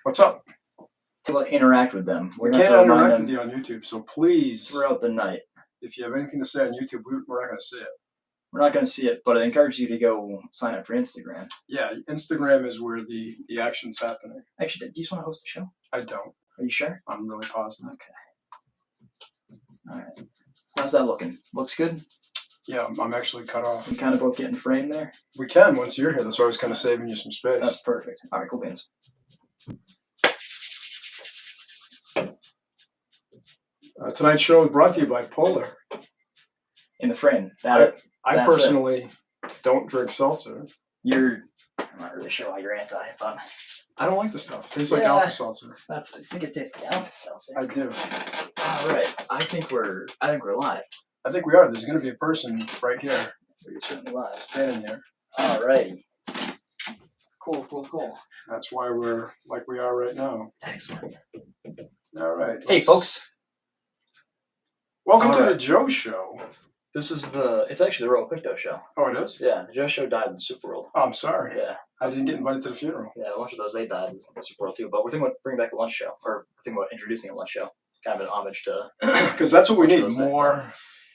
What's up? To interact with them. We can't interact with you on YouTube, so please, throughout the night, if you have anything to say on YouTube, we're not going to see it. We're not going to see it, but I encourage you to go sign up for Instagram. Yeah, Instagram is where the action's happening. Actually, do you just want to host the show? I don't. Are you sure? I'm really positive. Okay. All right. How's that looking? Looks good? Yeah, I'm actually cut off. We kind of both getting framed there? We can once you're here. That's why I was kind of saving you some space. That's perfect. All right, cool beans. Tonight's show is brought to you by Polar. In the frame. I personally don't drink seltzer. I'm not really sure why you're anti, but I don't like the stuff. It tastes like Alka-Seltzer. I think it tastes like Alka-Seltzer. I do. All right. I think we're live. I think we are. There's going to be a person right here. We're certainly live. Standing here. All righty. Cool. That's why we're like we are right now. Excellent. All right. Hey, folks. Welcome to the Joe Show. This is it's actually the Robo Picto show. Oh, it is? Yeah, the Joe Show died in the Super World. Oh, I'm sorry. Yeah. I didn't get invited to the funeral. Yeah, a bunch of those, they died in the Super World too. But we're thinking about bringing back a lunch show. Or we're thinking about introducing a lunch show. Kind of an homage to... Because that's what we need,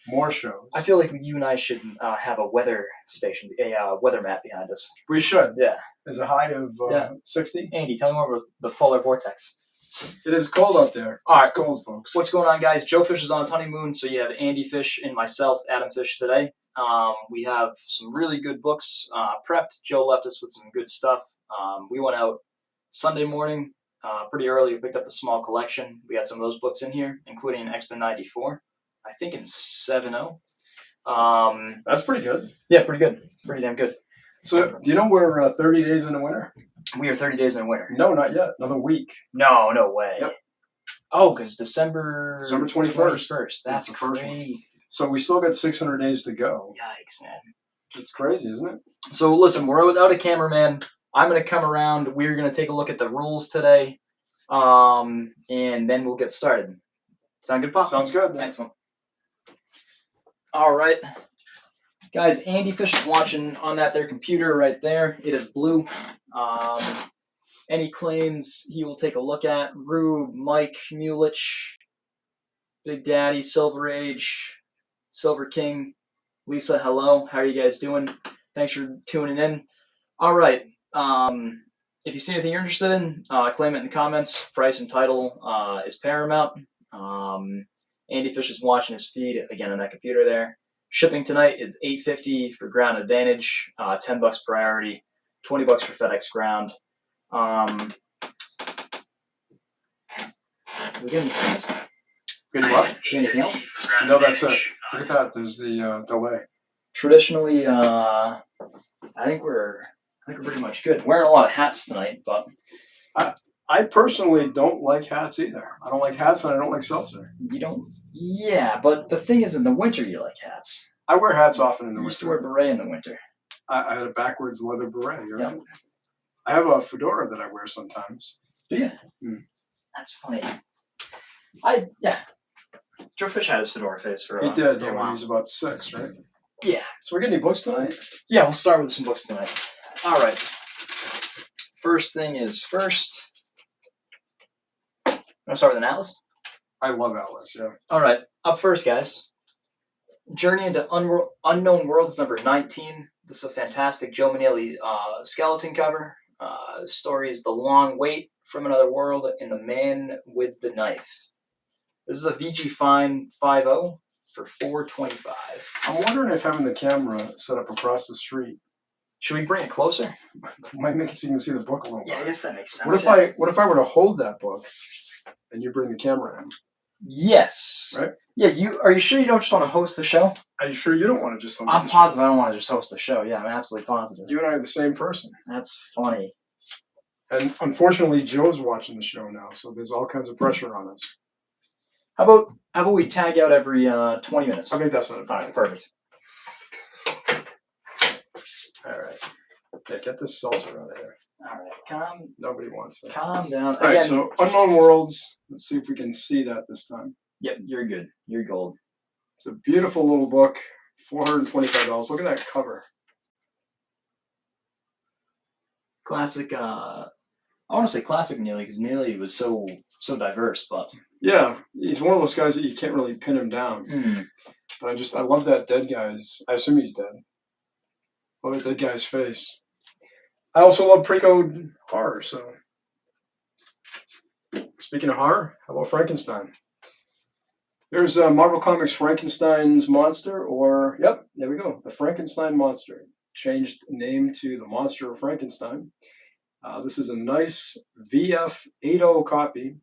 more shows. I feel like you and I should have a weather station, a weather map behind us. We should. Yeah. There's a high of 60. Andy, tell me more about the polar vortex. It is cold out there. All right. It's cold, folks. What's going on, guys? Joe Fish is on his honeymoon, so you have Andy Fish and myself, Adam Fish, today. We have some really good books prepped. Joe left us with some good stuff. We went out Sunday morning pretty early. We picked up a small collection. We got some of those books in here, including X-Men 94, I think in 7.0. That's pretty good. Yeah, pretty good. Pretty damn good. So, do you know we're 30 days in the winter? We are 30 days in the winter. No, not yet. Another week. No way. Yep. Oh, because December 21st. That's the first crazy. One. So we still got 600 days to go. Yikes, man. It's crazy, isn't it? So listen, we're without a cameraman. I'm going to come around. We're going to take a look at the rules today. And then we'll get started. Sound good, Pop? Sounds good. Man. Excellent. All right. Guys, Andy Fish is watching on their computer right there. It is blue. Any claims he will take a look at. Rube, Mike, Mulich, Big Daddy, Silver Age, Silver King, Lisa, hello. How are you guys doing? Thanks for tuning in. All right. If you see anything you're interested in, claim it in the comments. Price and title is paramount. Andy Fish is watching his feed again on that computer there. Shipping tonight is $8.50 for Ground Advantage, $10 priority, $20 for FedEx Ground. We got anything else? Anything else? No, that's it. Look at that. There's the delay. Traditionally, I think we're pretty much good. Wearing a lot of hats tonight, but I personally don't like hats either. I don't like hats and I don't like seltzer. You don't? Yeah, but the thing is, in the winter you like hats. I wear hats often in the winter. You used to wear a beret in the winter. I had a backwards leather beret. You're Yep. right. I have a fedora that I wear sometimes. Do you? That's funny. Joe Fish had his fedora face for he did, a while. When he was about 6, right? Yeah. So we're getting any books tonight? Yeah, we'll start with some books tonight. All right. First thing is first. Want to start with an Atlas? I love Atlas, yeah. All right. Up first, guys. Journey into Unknown Worlds number 19. This is a fantastic Joe Manelli skeleton cover. Story is The Long Wait from Another World and The Man with the Knife. This is a VG Fine 5.0 for $4.25. I'm wondering if having the camera set up across the street. Should we bring it closer? Might make it so you can see the book a little Yeah, better. I guess that makes sense. What if I were to hold that book and you bring the camera in? Yes. Right? Yeah, are you sure you don't just want to host the show? Are you sure you don't want to just host I'm the positive show? I don't want to just host the show. Yeah, I'm absolutely positive. You and I are the same person. That's funny. And unfortunately, Joe's watching the show now, so there's all kinds of pressure on us. How about we tag out every 20 minutes? I think that's not a All right, perfect. All right. Okay, get this seltzer out of here. All right, Nobody wants it. calm down. All right, so Unknown Worlds. Let's see if we can see that this time. Yep, you're good. You're gold. It's a beautiful little book. $425. Look at that cover. Classic I want to say classic Neely because Neely was so diverse, but Yeah, he's one of those guys that you can't really pin him down. mm, But I love that dead guy's. I assume he's dead. Love that dead guy's face. I also love pre-code horror. So, speaking of horror, how about Frankenstein? There's Marvel Comics Frankenstein's monster, or yep, there we go, the Frankenstein monster, changed name to the Monster of Frankenstein. This is a nice VF 8.0 copy,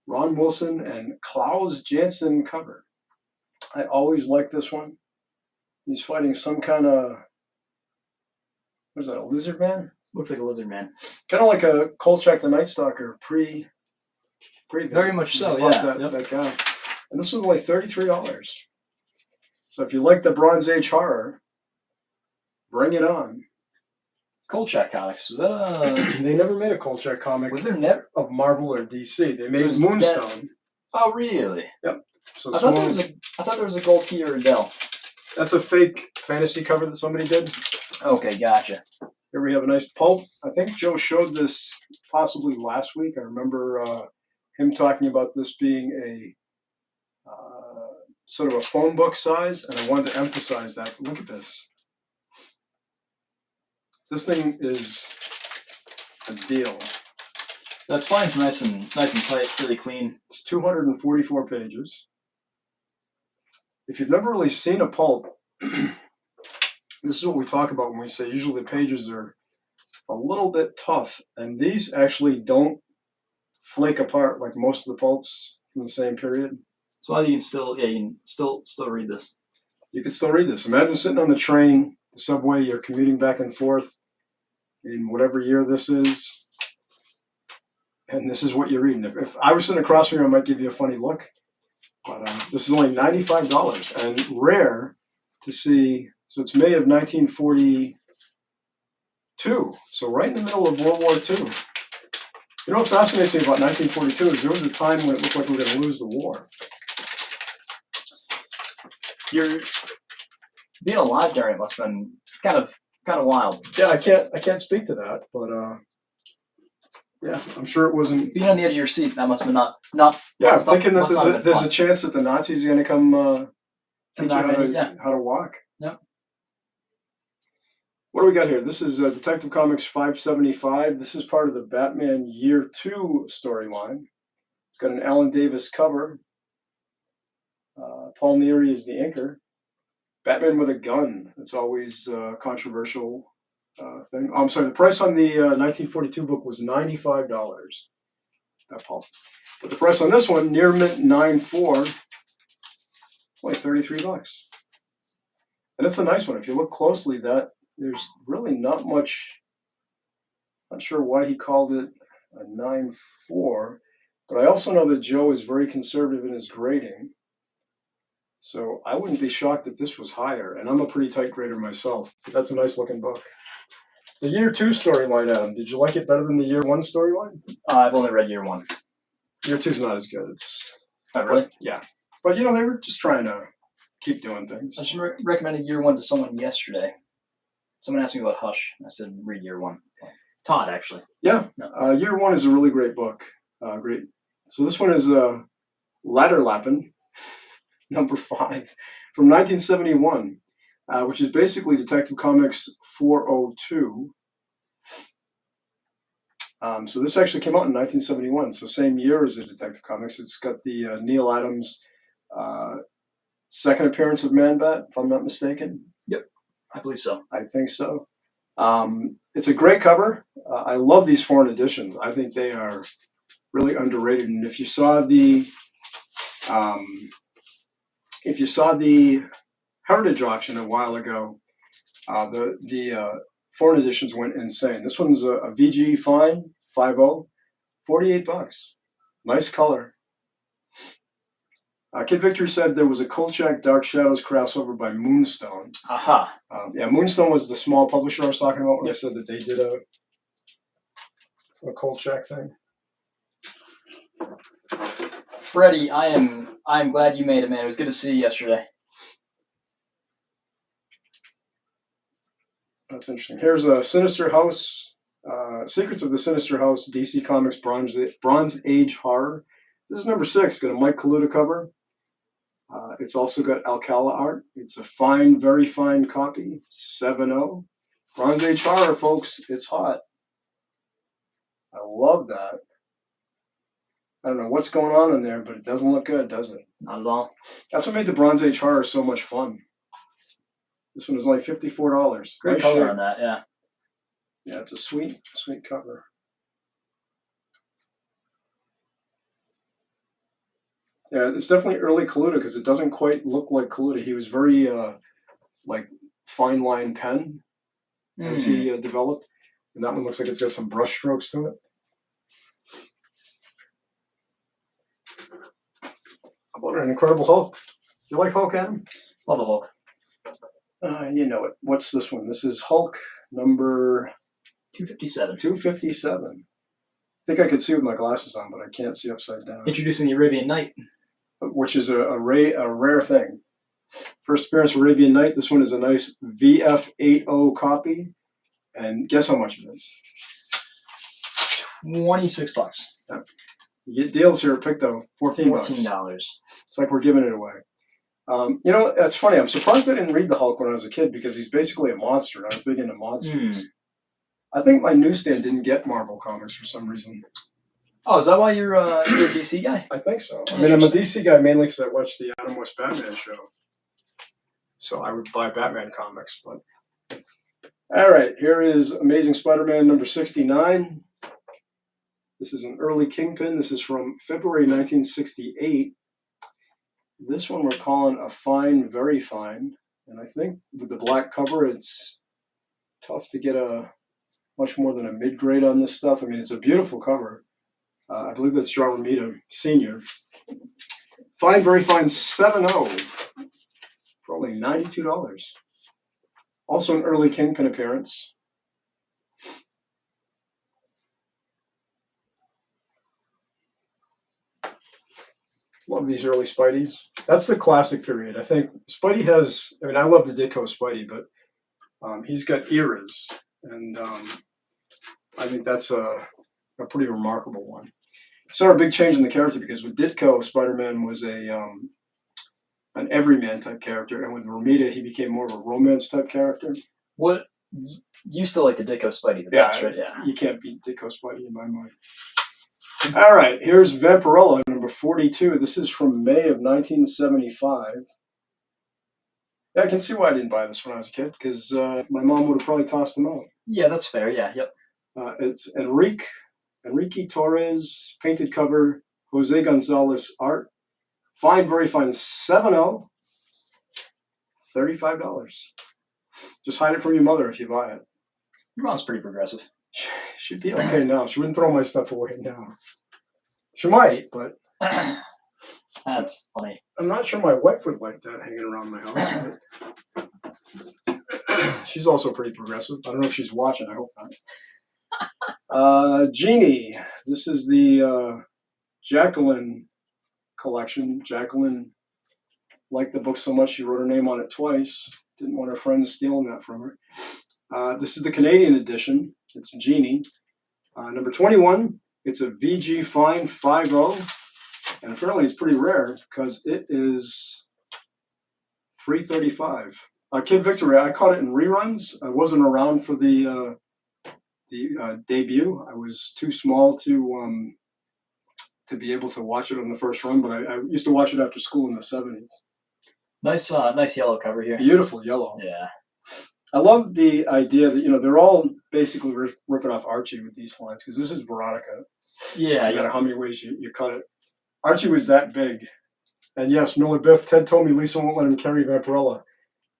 Ron Wilson and Klaus Janson cover. I always like this one. He's fighting some kind of, what is that, a lizard man? looks like a lizard man. Kind of like a Kolchak the Night Stalker pre. Very much so, He fought yeah. That guy. And this was only $33. So if you like the Bronze Age horror, bring it on. Kolchak comics. Was that a? They never made a Kolchak comic Was there never? of Marvel or DC. They made There's Moonstone. Oh, really? So I thought there was a gold key or a Dell. that's a fake fantasy cover that somebody did. Okay, gotcha. Here we have a nice pulp. I think Joe showed this possibly last week. I remember him talking about this being a sort of a phone book size, and I wanted to emphasize that. Look at this. This thing is a deal. That's fine. It's nice and tight, really clean. It's 244 pages. If you've never really seen a pulp, this is what we talk about when we say usually the pages are a little bit tough, and these actually don't flake apart like most of the pulps from the same period. That's why you can still read this. You can still read this. Imagine sitting on the train, the subway, you're commuting back and forth in whatever year this is, and this is what you're reading. If I was sitting across from you, I might give you a funny look, but this is only $95 and rare to see. So it's May of 1942, so right in the middle of World War II. You know what fascinates me about 1942 is there was a time when it looked like we were going to lose the war. You're being alive during it must have been kind of wild. Yeah, I can't speak to that, but yeah, I'm sure it wasn't. Being on the edge of your seat, that must have been not. Yeah, thinking that there's a chance that the Nazis are going to come teach you how to walk. Yep. What do we got here? This is Detective Comics 575. This is part of the Batman Year 2 storyline. It's got an Alan Davis cover. Paul Neary is the inker. Batman with a gun. That's always a controversial thing. Oh, I'm sorry, the price on the 1942 book was $95. That pulp. But the price on this one, near mint 9.4, it's only $33. And it's a nice one. If you look closely, there's really not much. Not sure why he called it a 9.4, but I also know that Joe is very conservative in his grading. So I wouldn't be shocked if this was higher, and I'm a pretty tight grader myself. But that's a nice looking book. The Year 2 storyline, Adam, did you like it better than the Year 1 storyline? I've only read Year 1. Year 2's not as good. Oh, really? Yeah. But, they were just trying to keep doing things. I just recommended Year 1 to someone yesterday. Someone asked me about Hush. I said, read Year 1. Todd, actually. Yeah. Year 1 is a really great book. Great. So this one is Ladder Lappin', number 5, from 1971, which is basically Detective Comics 402. So this actually came out in 1971, so same year as the Detective Comics. It's got the Neil Adams second appearance of Man-Bat, if I'm not mistaken. Yep, I believe so. I think so. It's a great cover. I love these foreign editions. I think they are really underrated. And if you saw the Heritage auction a while ago, the foreign editions went insane. This one's a VG Fine 5.0, $48. Nice color. Kid Victory said there was a Kolchak Dark Shadows crossover by Moonstone. Aha. Yeah, Moonstone was the small publisher I was talking about when I said that they did a Kolchak thing. Freddie, I am glad you made it, man. It was good to see you yesterday. That's interesting. Here's a Sinister House Secrets of the Sinister House, DC Comics Bronze Age Horror. This is number 6. Got a Mike Kaluta cover. It's also got Alcala art. It's a fine, very fine copy. 7.0. Bronze Age Horror, folks. It's hot. I love that. I don't know what's going on in there, but it doesn't look good, does it? Not at all. That's what made the Bronze Age Horror so much fun. This one was only $54. Great Nice color shape. on that, yeah. Yeah, it's a sweet cover. Yeah, it's definitely early Kaluta because it doesn't quite look like Kaluta. He was very like fine line pen as he developed, and that one looks like it's got some brush strokes to it. How about an Incredible Hulk? You like Hulk, Adam? Love the Hulk. You know it. What's this one? This is Hulk number 257. 257. I think I could see with my glasses on, but I can't see upside down. Introducing the Arabian Night. Which is a rare thing. First appearance of Arabian Night. This one is a nice VF80 copy. And guess how much it is? $26. You get deals here at Picto. $14. $14. It's like we're giving it away. You know, that's funny. I'm surprised I didn't read the Hulk when I was a kid because he's basically a monster. And I was big into monsters. I think my newsstand didn't get Marvel comics for some reason. Oh, is that why you're a DC guy? I think so. I mean, I'm a DC guy mainly because I watched the Adam West Batman show. So I would buy Batman comics. But all right, here is Amazing Spider-Man number 69. This is an early Kingpin. This is from February 1968. This one we're calling a fine, very fine. And I think with the black cover, it's tough to get a much more than a mid-grade on this stuff. I mean, it's a beautiful cover. I believe that's Joe Romita Sr. Fine, very fine, 7.0 for only $92. Also an early Kingpin appearance. Love these early Spideys. That's the classic period. I think Spidey has, I mean, I love the Ditko Spidey, but he's got eras. And I think that's a pretty remarkable one. Saw a big change in the character because with Ditko, Spider-Man was an everyman type character, and with Romita, he became more of a romance type character. What you still like the Ditko Spidey the best, right? Yeah. You can't beat Ditko Spidey in my mind. All right, here's Vampirella number 42. This is from May of 1975. Yeah, I can see why I didn't buy this when I was a kid because my mom would have probably tossed them out. Yeah, that's fair. Yeah, yep. It's Enrique Torres, painted cover, Jose Gonzalez art. Fine, very fine, 7.0, $35. Just hide it from your mother if you buy it. Your mom's pretty progressive. She'd be okay now. She wouldn't throw my stuff away now. She might, but That's funny. I'm not sure my wife would like that hanging around my house. But she's also pretty progressive. I don't know if she's watching. I hope not. Genie. This is the Jacqueline collection. Jacqueline liked the book so much she wrote her name on it twice. Didn't want her friends stealing that from her. This is the Canadian edition. It's Genie. Number 21. It's a VG Fine 5.0. And apparently it's pretty rare because it is $3.35. Kid Victory, I caught it in reruns. I wasn't around for the debut. I was too small to be able to watch it on the first run, but I used to watch it after school in the 70s. Nice yellow cover here. Beautiful yellow. Yeah. I love the idea that, they're all basically ripping off Archie with these lines because this is Veronica. Yeah. No matter how many ways you cut it. Archie was that big. And yes, Miller Biff, Ted told me Lisa won't let him carry Vampirella.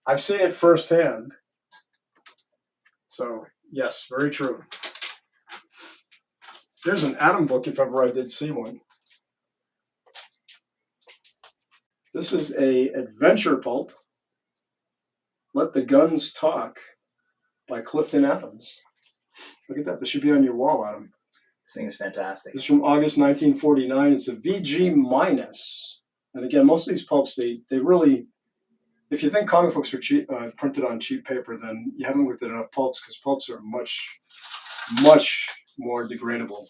I've seen it firsthand. So, yes, very true. There's an Atom book if ever I did see one. This is a adventure pulp. Let the Guns Talk by Clifton Adams. Look at that. This should be on your wall, Adam. This thing is fantastic. This is from August 1949. It's a VG minus. And again, most of these pulps, they really, if you think comic books are cheap, printed on cheap paper, then you haven't looked at enough pulps because pulps are much much more degradable.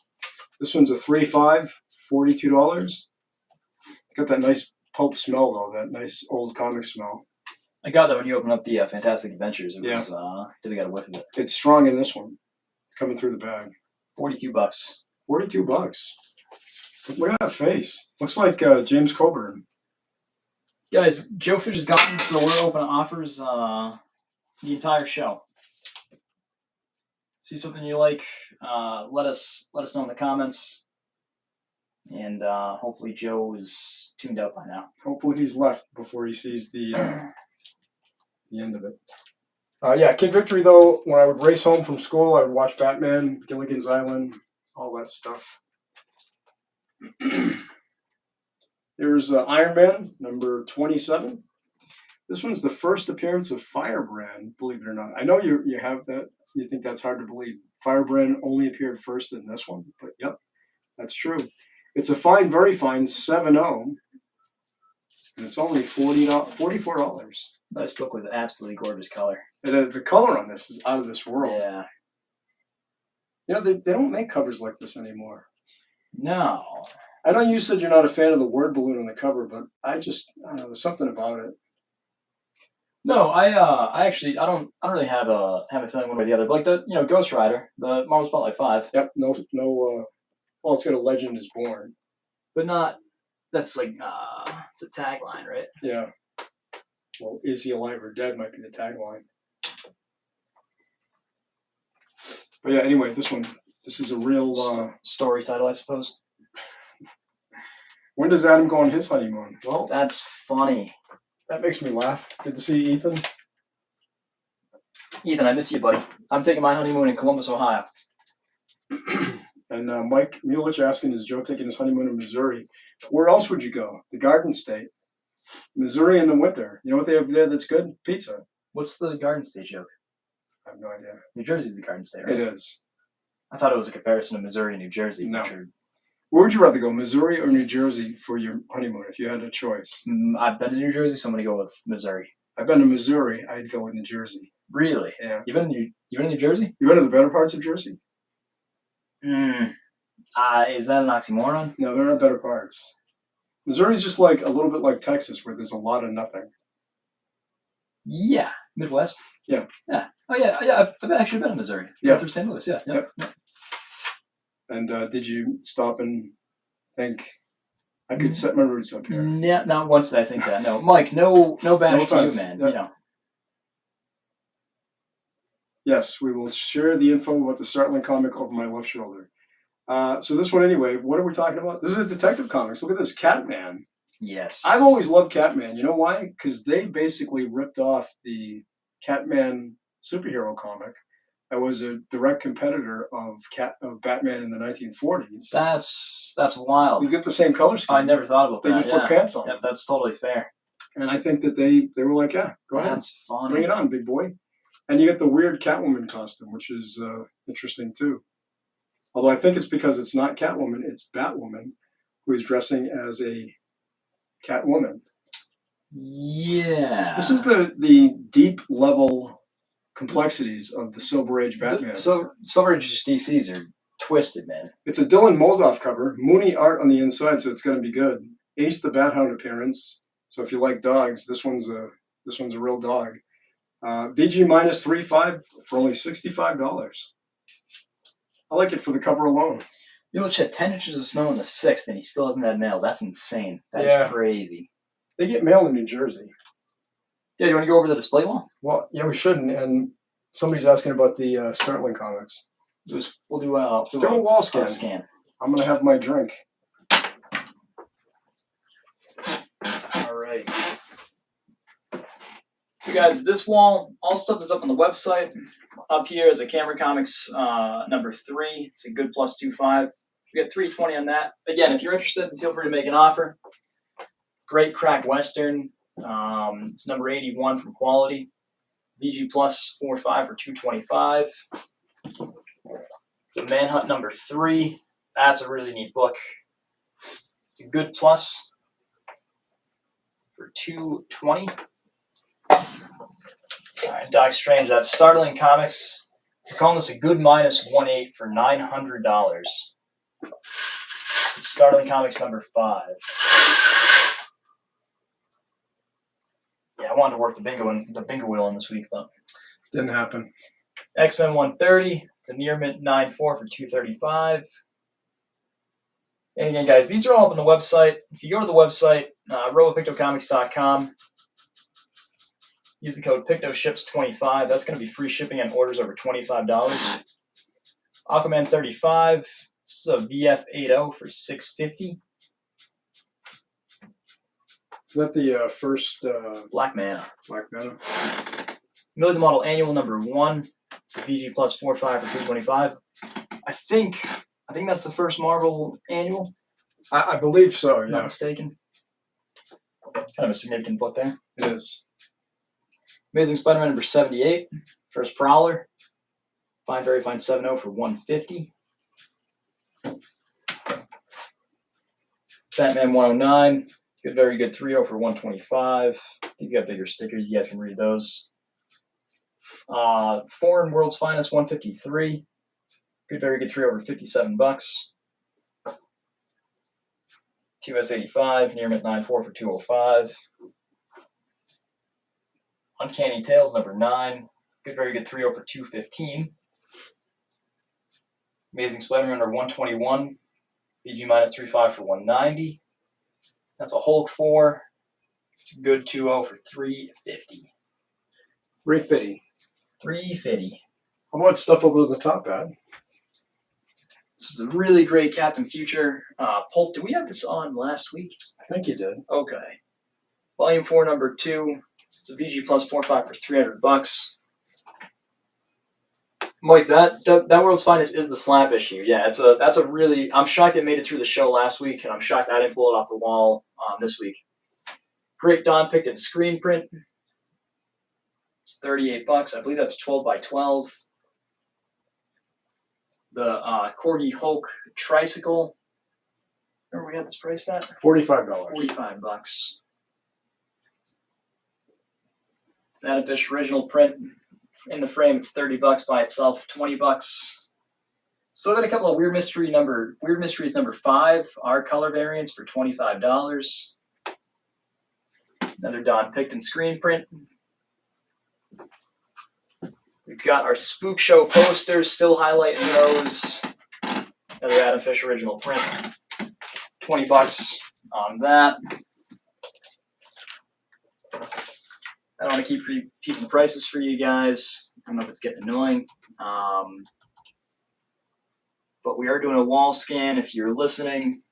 This one's a 3.5, $42. Got that nice pulp smell though, that nice old comic smell. I got that when you opened up the Fantastic Adventures. It Yeah. was did I got a whiff of it? It's strong in this one. It's coming through the bag. $42. $42. Look at that face. Looks like James Coburn. Guys, Joe Fish is gone, so we're open to offers the entire show. See something you like? Let us know in the comments. And hopefully Joe is tuned out by now. Hopefully he's left before he sees the end of it. Yeah, Kid Victory though, when I would race home from school, I would watch Batman, Gilligan's Island, all that stuff. Here's Iron Man, number 27. This one's the first appearance of Firebrand, believe it or not. I know you have that. You think that's hard to believe. Firebrand only appeared first in this one, but yep, that's true. It's a fine, very fine 7.0, and it's only $44. Nice book with absolutely gorgeous color. And the color on this is out of this world. Yeah. You know, they don't make covers like this anymore. No. I know you said you're not a fan of the word balloon on the cover, but I don't know, there's something about it. No, I actually don't really have a feeling one way or the other. But like the Ghost Rider, the Marvel Spotlight 5. Yep, no well, it's got a Legend is Born. But not that's like it's a tagline, right? Yeah. Well, is he alive or dead might be the tagline. But yeah, anyway, this is a real story title, I suppose. When does Adam go on his honeymoon? Well, that's funny. That makes me laugh. Good to see you, Ethan. Ethan, I miss you, buddy. I'm taking my honeymoon in Columbus, Ohio. And Mike Mulich asking, is Joe taking his honeymoon in Missouri? Where else would you go? The Garden State. Missouri in the winter. You know what they have there that's good? Pizza. What's the Garden State joke? I have no idea. New Jersey's the Garden State, right? It is. I thought it was a comparison of Missouri and New Jersey. No. Where would you rather go, Missouri or New Jersey for your honeymoon if you had a choice? I've been to New Jersey, so I'm going to go with Missouri. I've been to Missouri. I'd go with New Jersey. Really? Yeah. You've been to New Jersey? You been to the better parts of Jersey? Is that an oxymoron? No, there are better parts. Missouri's just like a little bit like Texas, where there's a lot of nothing. Yeah. Midwest? Yeah. Yeah. Oh, yeah. I've actually been to Missouri. Yeah. Through St. Louis, yeah. Yep. And did you stop and think, I could set my roots up here? Yeah, not once did I think that. No. Mike, no bash to you, man. Yep. You know. Yes, we will share the info about the Startling comic over my left shoulder. So this one anyway, what are we talking about? This is a Detective Comics. Look at this, Catman. Yes. I've always loved Catman. You know why? Because they basically ripped off the Catman superhero comic that was a direct competitor of Batman in the 1940s. That's wild. You get the same color scheme. I never thought about that. They just put pants on. Yeah, that's totally fair. And I think that they were like, yeah, go ahead. That's funny. Bring it on, big boy. And you get the weird Catwoman costume, which is interesting too. Although I think it's because it's not Catwoman, it's Batwoman, who is dressing as a Catwoman. Yeah. This is the deep level complexities of the Silver Age Batman. Silver Age DCs are twisted, man. It's a Dylan Moldoff cover, Mooney art on the inside, so it's going to be good. Ace the Bat Hound appearance. So if you like dogs, this one's a real dog. VG minus 3.5 for only $65. I like it for the cover alone. You know, Chet, 10 inches of snow on the 6th, and he still hasn't had mail. That's insane. That's crazy. They get mail in New Jersey. Yeah, you want to go over the display wall? Well, yeah, we shouldn't. And somebody's asking about the Startling comics. We'll do a wall scan. I'm going to have my drink. All right. So, guys, this wall, all stuff is up on the website. Up here is a Camera Comics number 3. It's a good plus 2.5. We got $3.20 on that. Again, if you're interested, feel free to make an offer. Great crack Western. It's number 81 from Quality. VG plus 4.5 for $2.25. It's a Manhunt number 3. That's a really neat book. It's a good plus for $2.20. All right, Doc Strange. That's Startling Comics. We're calling this a good -1/8 for $900. Startling Comics number 5. Yeah, I wanted to work the bingo wheel in this week, but Didn't happen. X-Men 130. It's a near mint 9.4 for $235. And again, guys, these are all up on the website. If you go to the website, robopictocomics.com, use the code PictoShips25. That's going to be free shipping on orders over $25. Aquaman 35. This is a VF80 for $650. Is that the first Black Mana. Black Mana? Million Model Annual number 1. It's a VG plus 4.5 for $225. I think that's the first Marvel annual. I believe so, If I'm not yeah. mistaken. Kind of a significant book there. It is. Amazing Spider-Man number 78. First Prowler. Fine, very fine 7.0 for $150. Batman 109. Good, very good 3.0 for $125. He's got bigger stickers. You guys can read those. Foreign World's Finest 153. Good, very good 3.0 for $57. TOS85, near mint 9.4 for $205. Uncanny Tales number 9. Good, very good 3.0 for $215. Amazing Spider-Man number 121. BG minus 3.5 for $190. That's a Hulk 4. It's a good 2.0 for $350. $350. $350. How about stuff over the top, Ad? This is a really great Captain Future. Pulp, did we have this on last week? I think you did. Okay. Volume 4, number 2. It's a VG plus 4.5 for $300. Mike, that World's Finest is the slap issue. Yeah, that's a really. I'm shocked it made it through the show last week, and I'm shocked I didn't pull it off the wall this week. Great Don Picton screen print. It's $38. I believe that's 12 by 12. The Corgi Hulk tricycle. Remember we had this priced at? $45. $45. It's Adam Fish original print. In the frame, it's $30 by itself. $20. Still got a couple of Weird Mysteries number 5. Our color variants for $25. Another Don Picton screen print. We've got our Spook Show posters, still highlighting those. Another Adam Fish original print. $20 on that. I don't want to keep repeating prices for you guys. I don't know if it's getting annoying. But we are doing a wall scan. If you're listening,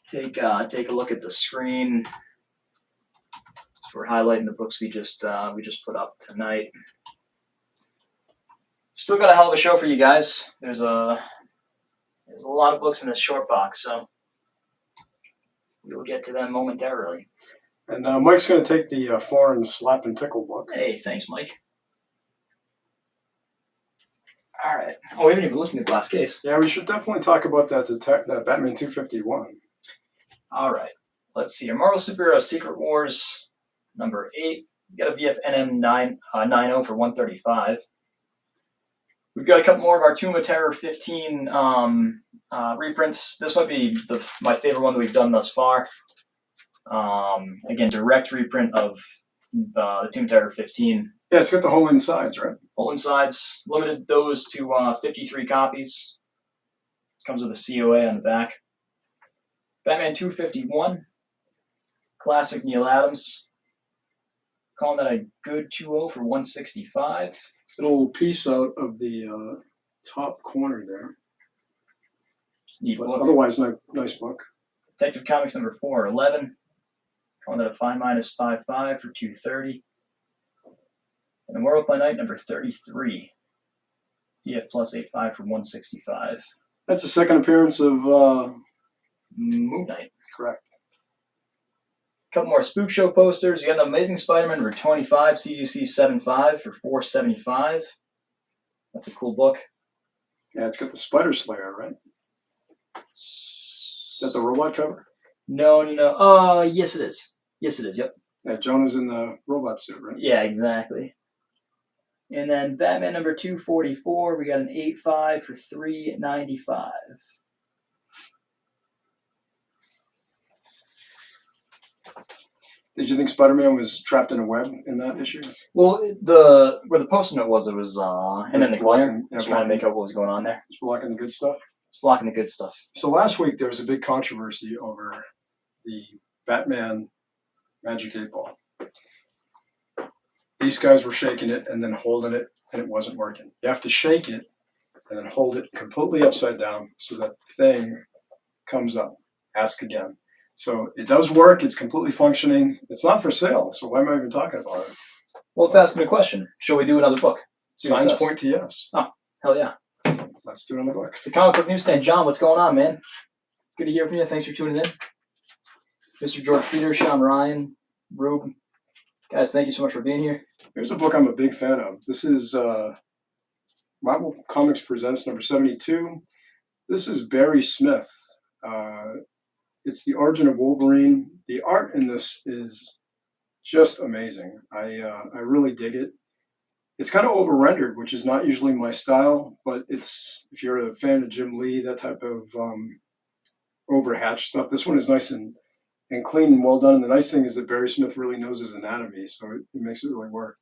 take a look at the screen. So we're highlighting the books we just put up tonight. Still got a hell of a show for you guys. There's a lot of books in this short box, so we'll get to them momentarily. And Mike's going to take the foreign slap and tickle book. Hey, thanks, Mike. All right. Oh, we haven't even looked in the glass case. Yeah, we should definitely talk about that Batman 251. All right. Let's see. Our Marvel Superhero Secret Wars number 8. We got a VFNM 9.0 for $135. We've got a couple more of our Tomb of Terror 15 reprints. This might be my favorite one that we've done thus far. Again, direct reprint of the Tomb of Terror 15. Yeah, it's got the whole insides, right? Whole insides. Limited those to 53 copies. Comes with a COA on the back. Batman 251. Classic Neil Adams. Calling that a good 2.0 for $165. It's a little piece out of the top corner there. Neat But book. otherwise, nice book. Detective Comics number 411. Calling that a fine minus 5.5 for $230. And the Werewolf by Night number 33. EF plus 8.5 for $165. That's the second appearance of Moon Knight. correct. A couple more Spook Show posters. You got the Amazing Spider-Man number 25, CUC 7.5 for $475. That's a cool book. Yeah, it's got the Spider Slayer, right? Is that the robot cover? No. Yes, it is. Yep. Yeah, Jonah's in the robot suit, right? Yeah, exactly. And then Batman number 244, we got an 8.5 for $3.95. Did you think Spider-Man was trapped in a web in that issue? Well, where the post note was, it was, and then the glare. Yeah, Just want to make out what was going on there. It's blocking the good stuff. It's blocking the good stuff. So last week there was a big controversy over the Batman Magic 8 Ball. These guys were shaking it and then holding it, and it wasn't working. You have to shake it and then hold it completely upside down so that the thing comes up. Ask again. So it does work. It's completely functioning. It's not for sale. So why am I even talking about it? Well, it's asking a question. Shall we do another book? Signs point to yes. Oh, hell yeah. Let's do another book. The Comic Book Newsstand. John, what's going on, man? Good to hear from you. Thanks for tuning in. Mr. George Peter, Sean Ryan, Rube. Guys, thank you so much for being here. Here's a book I'm a big fan of. This is Marvel Comics Presents number 72. This is Barry Smith. It's the origin of Wolverine. The art in this is just amazing. I really dig it. It's kind of over-rendered, which is not usually my style, but it's, if you're a fan of Jim Lee, that type of overhatched stuff, this one is nice and clean and well done. And the nice thing is that Barry Smith really knows his anatomy, so it makes it really work.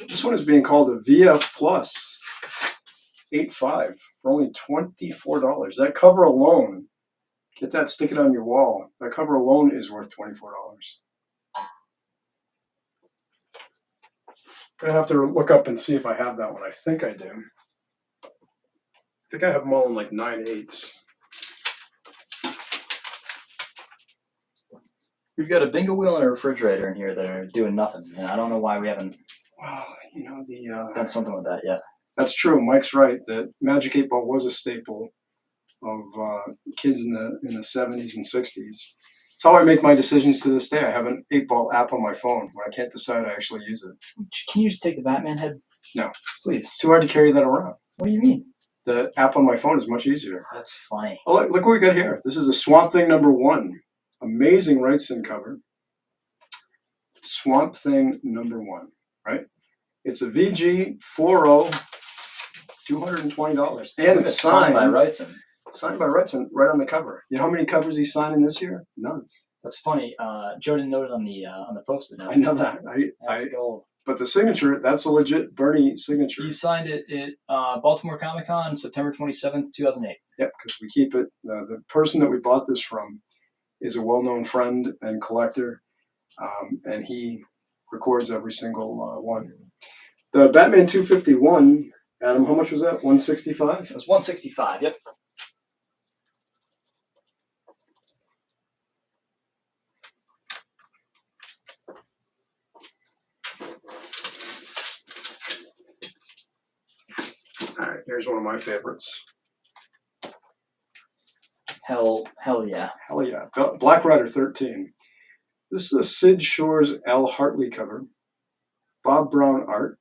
This one is being called a VF Plus 8.5 for only $24. That cover alone, get that, stick it on your wall. That cover alone is worth $24. I'm going to have to look up and see if I have that one. I think I do. I think I have them all in like 9/8. We've got a bingo wheel and a refrigerator in here that are doing nothing. And I don't know why we haven't done something with that yet. That's true. Mike's right. The Magic 8 Ball was a staple of kids in the 70s and 60s. It's how I make my decisions to this day. I have an 8-ball app on my phone. When I can't decide, I actually use it. Can you just take the Batman head? No. Please. It's too hard to carry that around. What do you mean? The app on my phone is much easier. That's funny. Oh, look what we got here. This is a Swamp Thing number 1. Amazing Wrightson cover. Swamp Thing number 1, right? It's a VG 40, $220. And it's signed by Wrightson. Signed by Wrightson right on the cover. You know how many covers he's signing this year? None. That's funny. Joe didn't note it on the post-it note. I know that. That's gold. But the signature, that's a legit Bernie signature. He signed it at Baltimore Comic Con, September 27th, 2008. Yep, because we keep it. The person that we bought this from is a well-known friend and collector, and he records every single one. The Batman 251, Adam, how much was that? 165? It was 165. Yep. All right, here's one of my favorites. Hell yeah. Hell yeah. Black Rider 13. This is a Sid Shores Al Hartley cover. Bob Brown art.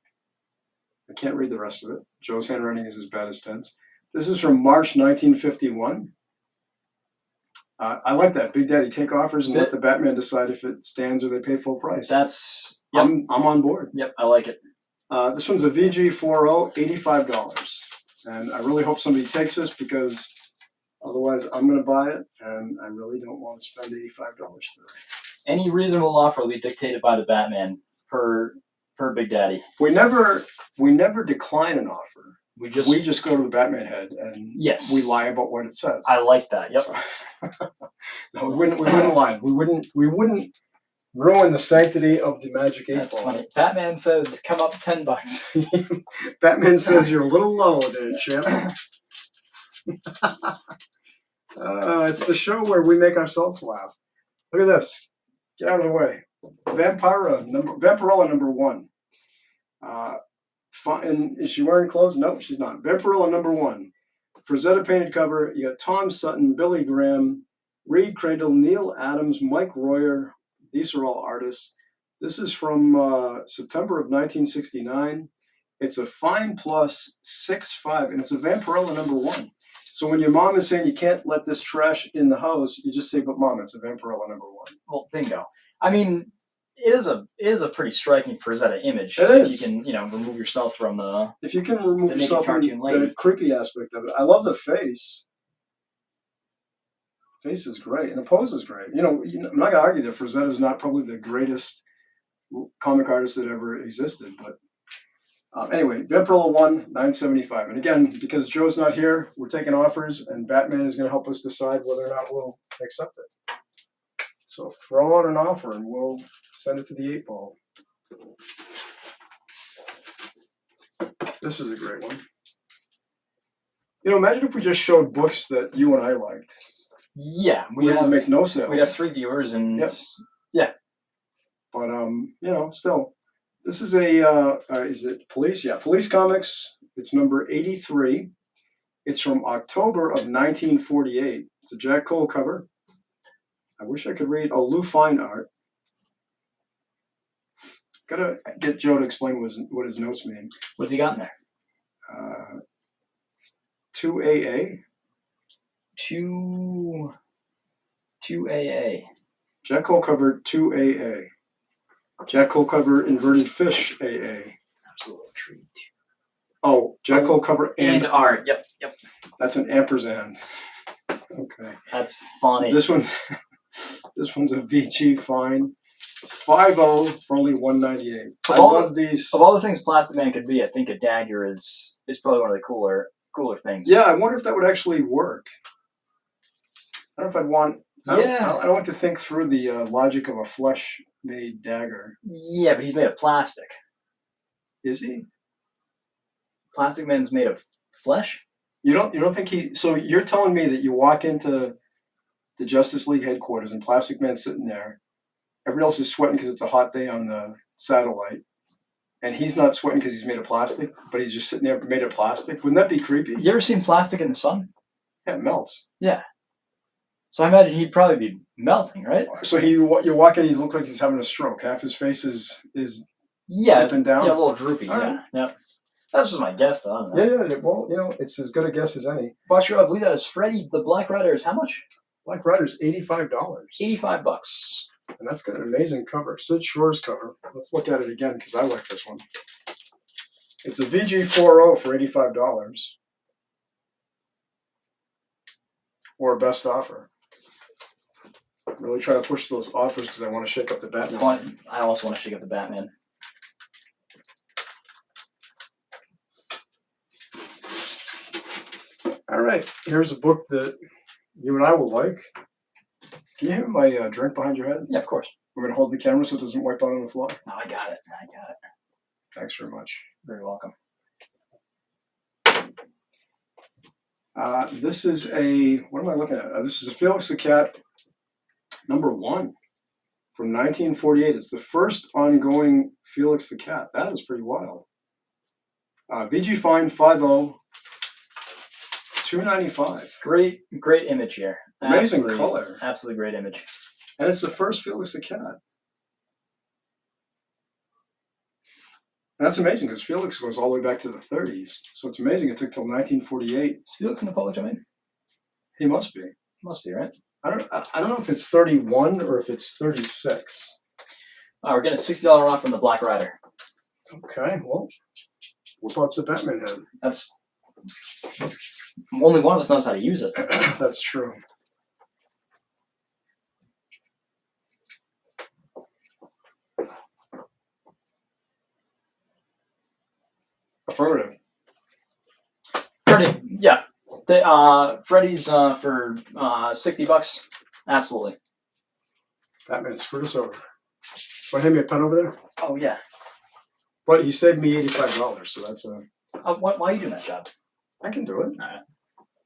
I can't read the rest of it. Joe's handwriting is as bad as Ted's. This is from March 1951. I like that. Big Daddy take offers and let the Batman decide if it stands or they pay full price. That's... Yep. I'm on board. Yep, I like it. This one's a VG40, $85. And I really hope somebody takes this because otherwise I'm going to buy it and I really don't want to spend $85 today. Any reasonable offer will be dictated by the Batman per Big Daddy. We never decline an offer. We just go to the Batman head and we lie about what it says. I like that. Yep. So, no, we wouldn't lie. We wouldn't ruin the sanctity of the Magic 8 Ball. That's funny. Batman says, "Come up $10." Batman says, "You're a little low there, champ." It's the show where we make ourselves laugh. Look at this. Get out of the way. Vampirella number 1. And is she wearing clothes? No, she's not. Vampirella number 1. Frazetta painted cover. You got Tom Sutton, Billy Graham, Reed Cradle, Neil Adams, Mike Royer. These are all artists. This is from September of 1969. It's a Fine Plus 6.5, and it's a Vampirella number 1. So when your mom is saying you can't let this trash in the house, you just say, "But Mom, it's a Vampirella number 1. Well, bingo. I mean, it is a pretty striking Frazetta image. It if is. You can remove yourself from the. If you can remove The naked yourself from cartoon lady. the creepy aspect of it, I love the face. Face is great, and the pose is great. I'm not gonna argue that Frazetta is not probably the greatest comic artist that ever existed, but anyway, Vampirilla 1, $9.75. And again, because Joe's not here, we're taking offers, and Batman is going to help us decide whether or not we'll accept it. So throw out an offer, and we'll send it to the 8-ball. This is a great one. Imagine if we just showed books that you and I liked. Yeah, We would make no sales. We have 3 viewers, and Yep. But still, this is is it Police? Yeah, Police Comics. It's number 83. It's from October of 1948. It's a Jack Cole cover. I wish I could read. Oh, Lou Fine art. Gotta get Joe to explain what his notes mean. What's he got in there? 2AA. 2AA. Jack Cole cover 2AA. Jack Cole cover Inverted Fish AA. Absolute treat. Oh, Jack Cole cover and art. Yep. That's an ampersand. Okay. That's funny. This one's a VG fine. 5.0 for only $198. I love these. Of all the things Plastic Man could be, I think a dagger is probably one of the cooler things. Yeah, I wonder if that would actually work. I don't know if I'd want. I don't like to think through the logic of a flesh-made dagger. Yeah, but he's made of plastic. Is he? Plastic Man's made of flesh? You don't think he? So you're telling me that you walk into the Justice League headquarters and Plastic Man's sitting there. Everybody else is sweating because it's a hot day on the satellite, and he's not sweating because he's made of plastic, but he's just sitting there made of plastic. Wouldn't that be creepy? You ever seen plastic in the sun? Yeah, it melts. Yeah. So I imagine he'd probably be melting, right? So you walk in, he looks like he's having a stroke. Half his face is dipping down. Yeah, a little droopy. All yeah, right. yeah. That's just my guess, though. I don't know. Yeah. Well, it's as good a guess as any. Bosher, I believe that is Freddy the Black Rider is how much? Black Rider's $85. $85. And that's got an amazing cover. Sid Shore's cover. Let's look at it again because I like this one. It's a VG40 for $85. Or a best offer. Really try to push those offers because I want to shake up the Batman. I also want to shake up the Batman. All right, here's a book that you and I will like. Can you hear my drink behind your head? Yeah, of course. We're going to hold the camera so it doesn't wipe out on the floor. No, I got it. Thanks very much. Very welcome. This is what am I looking at? This is a Felix the Cat #1 from 1948. It's the first ongoing Felix the Cat. That is pretty wild. VG Fine 5.0, $2.95. Great image here. Amazing color. Absolutely great image. And it's the first Felix the Cat. And that's amazing because Felix goes all the way back to the 30s. So it's amazing it took till 1948. Is Felix in the public domain? He must be. Must be, right? I don't know if it's 31 or if it's 36. We're getting a $60 off from the Black Rider. Okay, well, whip out the Batman head. That's only one of us knows how to use it. That's true. Affirmative. Freddy, yeah. Freddy's for $60. Absolutely. Batman screwed us over. Want to hand me a pen over there? Oh yeah. But he saved me $85, so that's a. Why are you doing that job? I can do it. All right.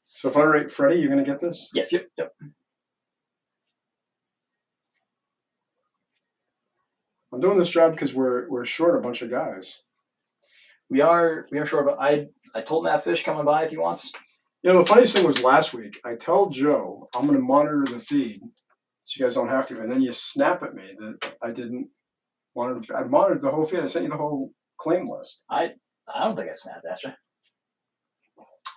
So if I rate Freddy, you're gonna get this? Yes. Yep. I'm doing this job because we're short a bunch of guys. We are short, but I told Matt Fish coming by if he wants. The funniest thing was last week. I tell Joe I'm going to monitor the feed, so you guys don't have to, and then you snap at me that I didn't monitor. I monitored the whole feed. I sent you the whole claim list. I don't think I snapped at you.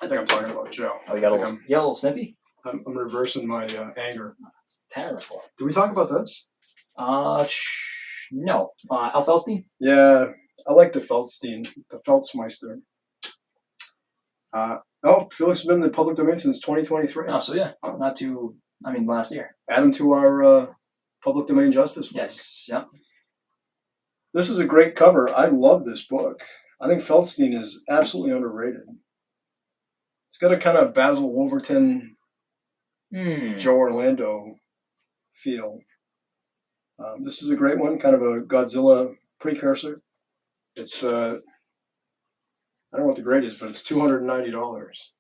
I think I'm talking about Joe. Oh, you got a little snippy? I'm reversing my anger. That's terrible. Did we talk about this? No. Alf Elstein? Yeah, I like the Feldstein, the Feltzmeister. Felix has been in the public domain since 2023. Oh, so yeah. Not too, last year. Add him to our public domain justice league. Yes, yep. This is a great cover. I love this book. I think Feldstein is absolutely underrated. It's got a kind of Basil Wolverton, Joe Orlando feel. This is a great one, kind of a Godzilla precursor. It's I don't know what the grade is, but it's $290.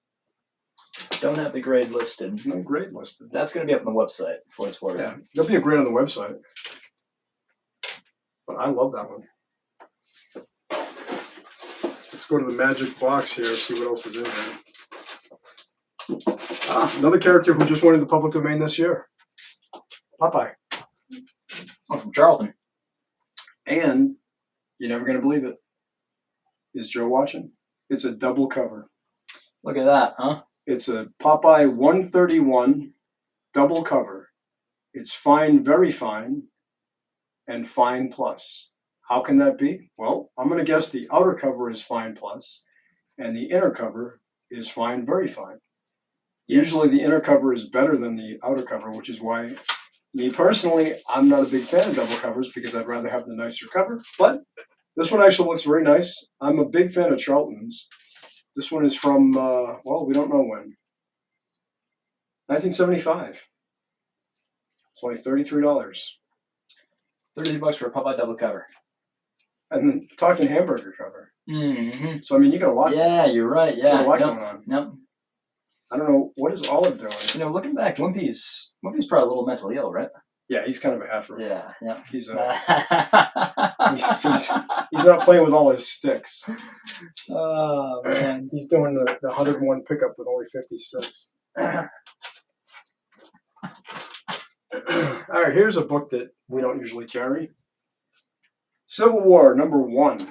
Don't have the grade listed. There's no grade listed. That's going to be up on the website for what it's worth. Yeah, there'll be a grade on the website. But I love that one. Let's go to the magic box here, see what else is in there. Another character who just went into the public domain this year. Popeye. Oh, from Charlton. And you're never going to believe it. Is Joe watching? It's a double cover. Look at that, huh? It's a Popeye 131 double cover. It's fine, very fine, and fine plus. How can that be? Well, I'm going to guess the outer cover is fine plus, and the inner cover is fine, very fine. Yes. Usually the inner cover is better than the outer cover, which is why, me personally, I'm not a big fan of double covers because I'd rather have the nicer cover. But this one actually looks very nice. I'm a big fan of Charlton's. This one is from, we don't know when. 1975. It's only $33. $30 for a Popeye double cover. And then talking hamburger cover. Mm-hmm. So, you got a lot. Yeah, you're right. Yeah. Got a lot going on. Yep. I don't know. What is Olive doing? Looking back, Wimpy's probably a little mentally ill, right? Yeah, he's kind of a heifer. Yeah. He's he's not playing with all his sticks. Oh, man. He's doing the 101 pickup with only 50 sticks. All right, here's a book that we don't usually carry. Civil War #1.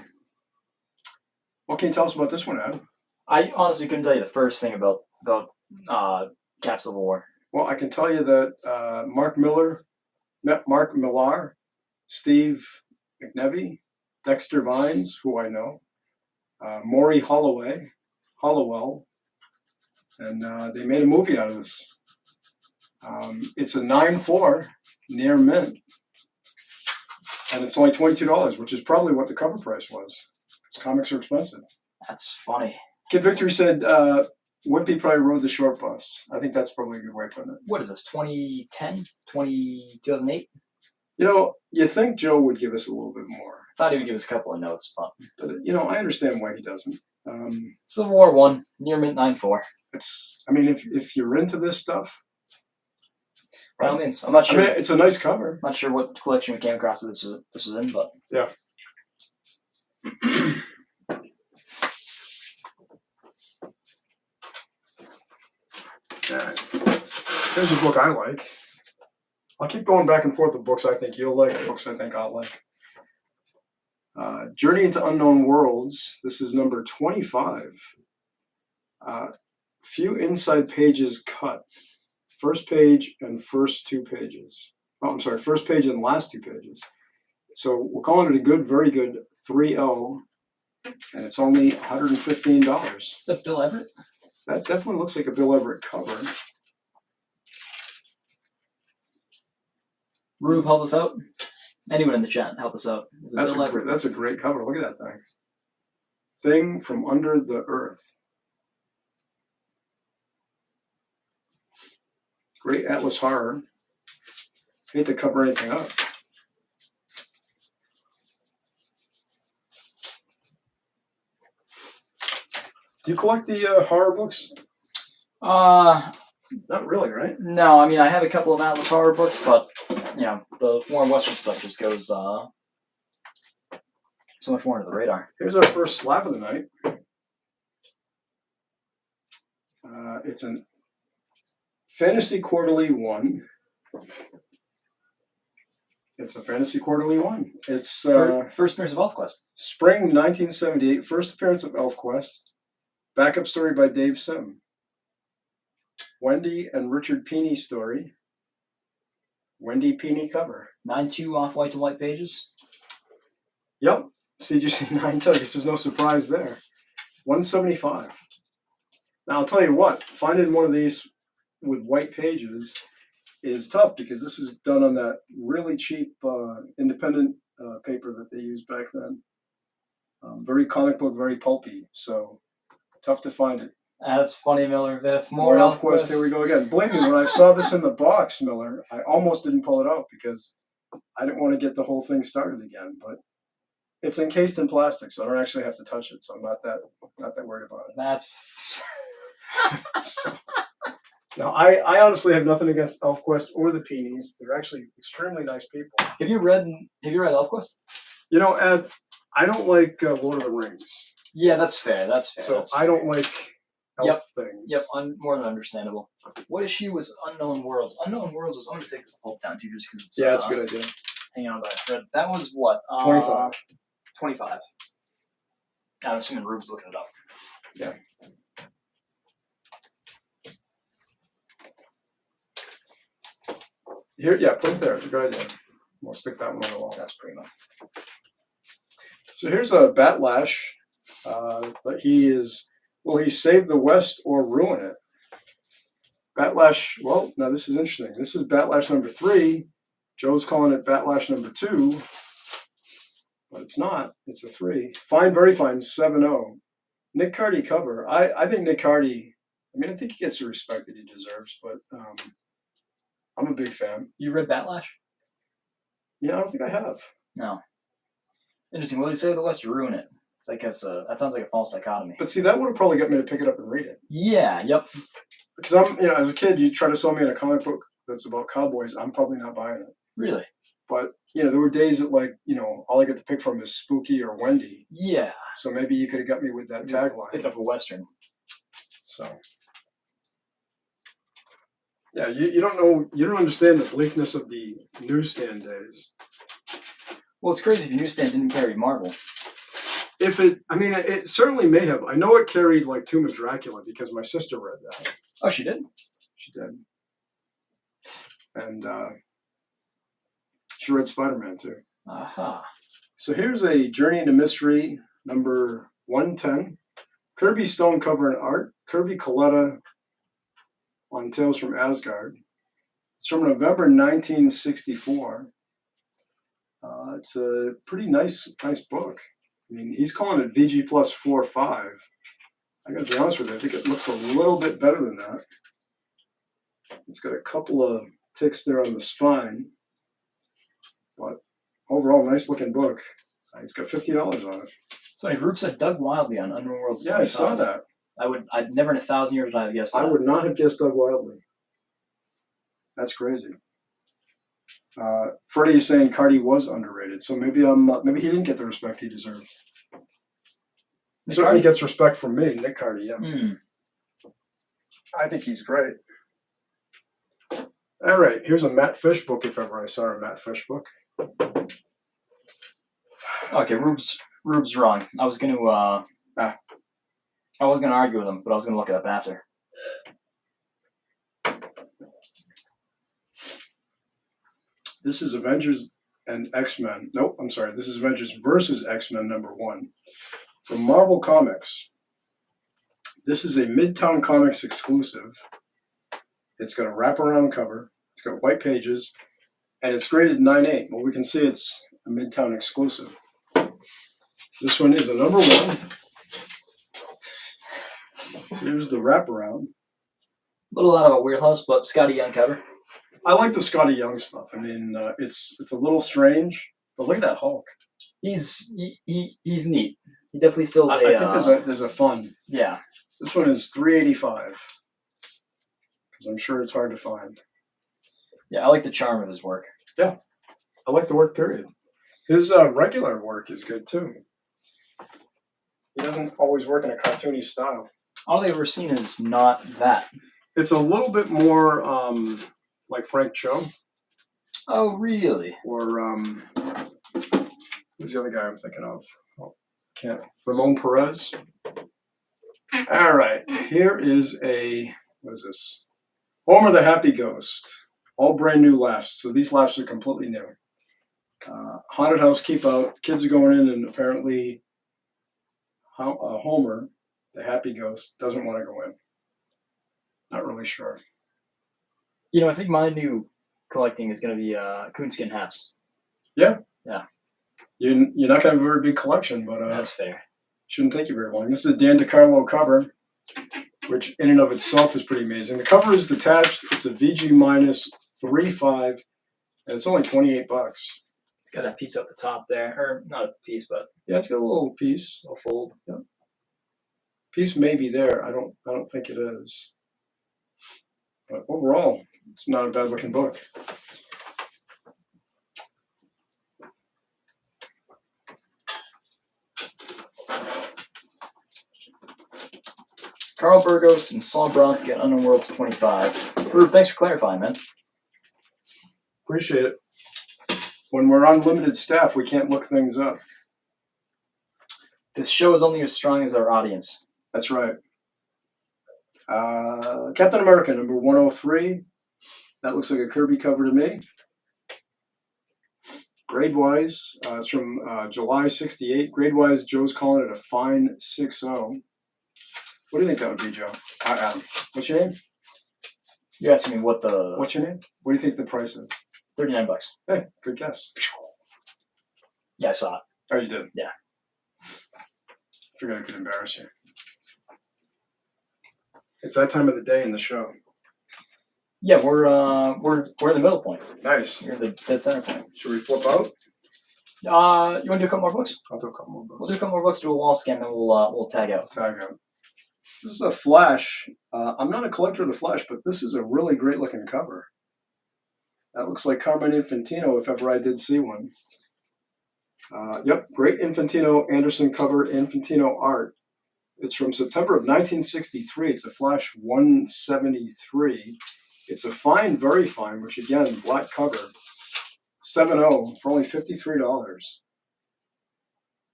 What can you tell us about this one, Adam? I honestly couldn't tell you the first thing about Cap Civil War. Well, I can tell you that Mark Millar, Steve McNevy, Dexter Vines, who I know, Maury Hollowell, and they made a movie out of this. It's a 9.4 near mint, and it's only $22, which is probably what the cover price was. Because comics are expensive. That's funny. Kid Victory said Wimpy probably rode the short bus. I think that's probably a good way of putting it. What is this, 2010? 2008? You think Joe would give us a little bit more. I thought he would give us a couple of notes, but I understand why he doesn't. Civil War 1, near mint 9.4. If you're into this stuff, by all means. I'm not sure. It's a nice cover. Not sure what collection we came across that this was in, but yeah. Here's a book I like. I'll keep going back and forth with books I think you'll like, books I think I'll like. Journey into Unknown Worlds. This is number 25. Few inside pages cut. First page and first two pages. First page and last two pages. So we're calling it a good, very good 3.0, and it's only $115. Is that Bill Everett? That definitely looks like a Bill Everett cover. Rube, help us out. Anyone in the chat, help us out. That's a great cover. Look at that thing. Thing from Under the Earth. Great Atlas horror. Hate to cover anything up. Do you collect the horror books? Not really, right? No, I have a couple of Atlas horror books, but the Warren Western stuff just goes so much more under the radar. Here's our first slab of the night. It's a Fantasy Quarterly 1. It's a Fantasy Quarterly 1. It's first appearance of ElfQuest. Spring 1978, first appearance of ElfQuest. Backup story by Dave Sim. Wendy and Richard Peeney story. Wendy Peeney cover. 9.2 off white to white pages. Yep. CGC 9 I guess there's no surprise there. 175. Now I'll tell you what, finding one of these with white pages is tough because this is done on that really cheap independent paper that they used back then. Very comic book, very pulpy, so tough to find it. That's funny, Miller Viff. More ElfQuest, here we go again. Believe me, when I saw this in the box, Miller, I almost didn't pull it out because I didn't want to get the whole thing started again, but it's encased in plastic, so I don't actually have to touch it, so I'm not that worried about it. That's So, now, I honestly have nothing against ElfQuest or the Peenies. They're actually extremely nice people. Have you read ElfQuest? You know, Ed, I don't like Lord of the Rings. Yeah, that's fair. So That's I don't like elf things. Yep, more than understandable. What issue was Unknown Worlds? Unknown Worlds was, I'm going to take this pulp down too just because it's... Yeah, it's a good idea. Hang on, but I read, that was what? 25. 25. I'm assuming Rube's looking it up. Yeah. Here, yeah, put it there. It's a good idea. We'll stick that one on the wall. That's prima. So here's a Batlash. But will he save the West or ruin it? Batlash, well, now this is interesting. This is Batlash number 3. Joe's calling it Batlash number 2. But it's not. It's a 3. Fine, very fine, 7-0. Nick Cardy cover. I think Nick Cardy, I think he gets the respect that he deserves, but I'm a big fan. You read Batlash? Yeah, I don't think I have. No. Interesting. Will he save the West or ruin it? It's like that sounds like a false dichotomy. But see, that would have probably got me to pick it up and read it. Yeah, yep. Because as a kid, you try to sell me in a comic book that's about cowboys, I'm probably not buying it. Really? But, there were days that, all I get to pick from is Spooky or Wendy. Yeah. So maybe you could have got me with that tagline. Pick up a Western. So. Yeah, you don't understand the bleakness of the newsstand days. Well, it's crazy if your newsstand didn't carry Marvel. It certainly may have. I know it carried, Tomb of Dracula because my sister read that. Oh, she did? She did. And she read Spider-Man, too. Aha. So here's a Journey into Mystery, number 110. Kirby Stone cover and art. Kirby Coletta on Tales from Asgard. It's from November 1964. It's a pretty nice book. He's calling it VG plus 4.5. I gotta be honest with you, I think it looks a little bit better than that. It's got a couple of ticks there on the spine. But overall, nice looking book. It's got $50 on it. So my group said Doug Wildley on Unknown Worlds. Yeah, I saw that. I'd never in 1,000 years would I have guessed that. I would not have guessed Doug Wildley. That's crazy. Freddie is saying Cardy was underrated, so maybe he didn't get the respect he deserved. He certainly gets respect from me, Nick Cardy. Yeah, I think he's great. All right, here's a Matt Fish book. If ever I saw a Matt Fish book. Okay, Rube's wrong. I was gonna argue with him, but I was gonna look it up after. This is Avengers and X-Men. Nope, I'm sorry. This is Avengers versus X-Men number 1 from Marvel Comics. This is a Midtown Comics exclusive. It's got a wraparound cover. It's got white pages, and it's graded 9.8. Well, we can see it's a Midtown exclusive. This one is a number 1. Here's the wraparound. A little out of a wheelhouse, but Scotty Young cover. I like the Scotty Young stuff. It's a little strange, but look at that Hulk. He's neat. He definitely filled I think there's a fun. Yeah. This one is $3.85 because I'm sure it's hard to find. Yeah, I like the charm of his work. Yeah, I like the work. Period. His regular work is good too. He doesn't always work in a cartoony style. All I've ever seen is not that. It's a little bit more like Frank Cho. Oh, really? Or who's the other guy I'm thinking of? Ramon Perez. All right, here is what is this? Homer the Happy Ghost. All brand new lafts. So these lafts are completely new. Haunted house keep out. Kids are going in, and apparently Homer, the happy ghost, doesn't want to go in. Not really sure. I think my new collecting is going to be coonskin hats. Yeah. Yeah. You're not going to have a very big collection, but That's fair. Shouldn't take you very long. This is a Dan DiCarlo cover, which in and of itself is pretty amazing. The cover is detached. It's a VG minus 3.5, and it's only $28. It's got that piece up the top there, or not a piece, but yeah, it's got a little piece, a little fold. Yeah. Piece may be there. I don't think it is. But overall, it's not a bad looking book. Carl Burgos and Saul Bronsky at Unknown Worlds 25. Rube, thanks for clarifying, man. Appreciate it. When we're on limited staff, we can't look things up. This show is only as strong as our audience. That's right. Captain America number 103. That looks like a Kirby cover to me. Grade-wise, it's from July 68. Grade-wise, Joe's calling it a fine 6.0. What do you think that would be, Joe? Adam. What's your name? You're asking me what the... What's your name? What do you think the price is? $39. Hey, good guess. Yeah, I saw it. Oh, you did? Yeah. Figured I could embarrass you. It's that time of the day in the show. Yeah, we're in the middle point. Nice. You're the dead center point. Should we flip out? You want to do a couple more books? I'll do a couple more books. We'll do a couple more books, do a wall scan, then we'll tag out. Tag out. This is a Flash. I'm not a collector of the Flash, but this is a really great looking cover. That looks like Carmen Infantino, if ever I did see one. Yep, great Infantino Anderson cover, Infantino art. It's from September of 1963. It's a Flash 173. It's a fine, very fine, which again, black cover. 7.0 for only $53.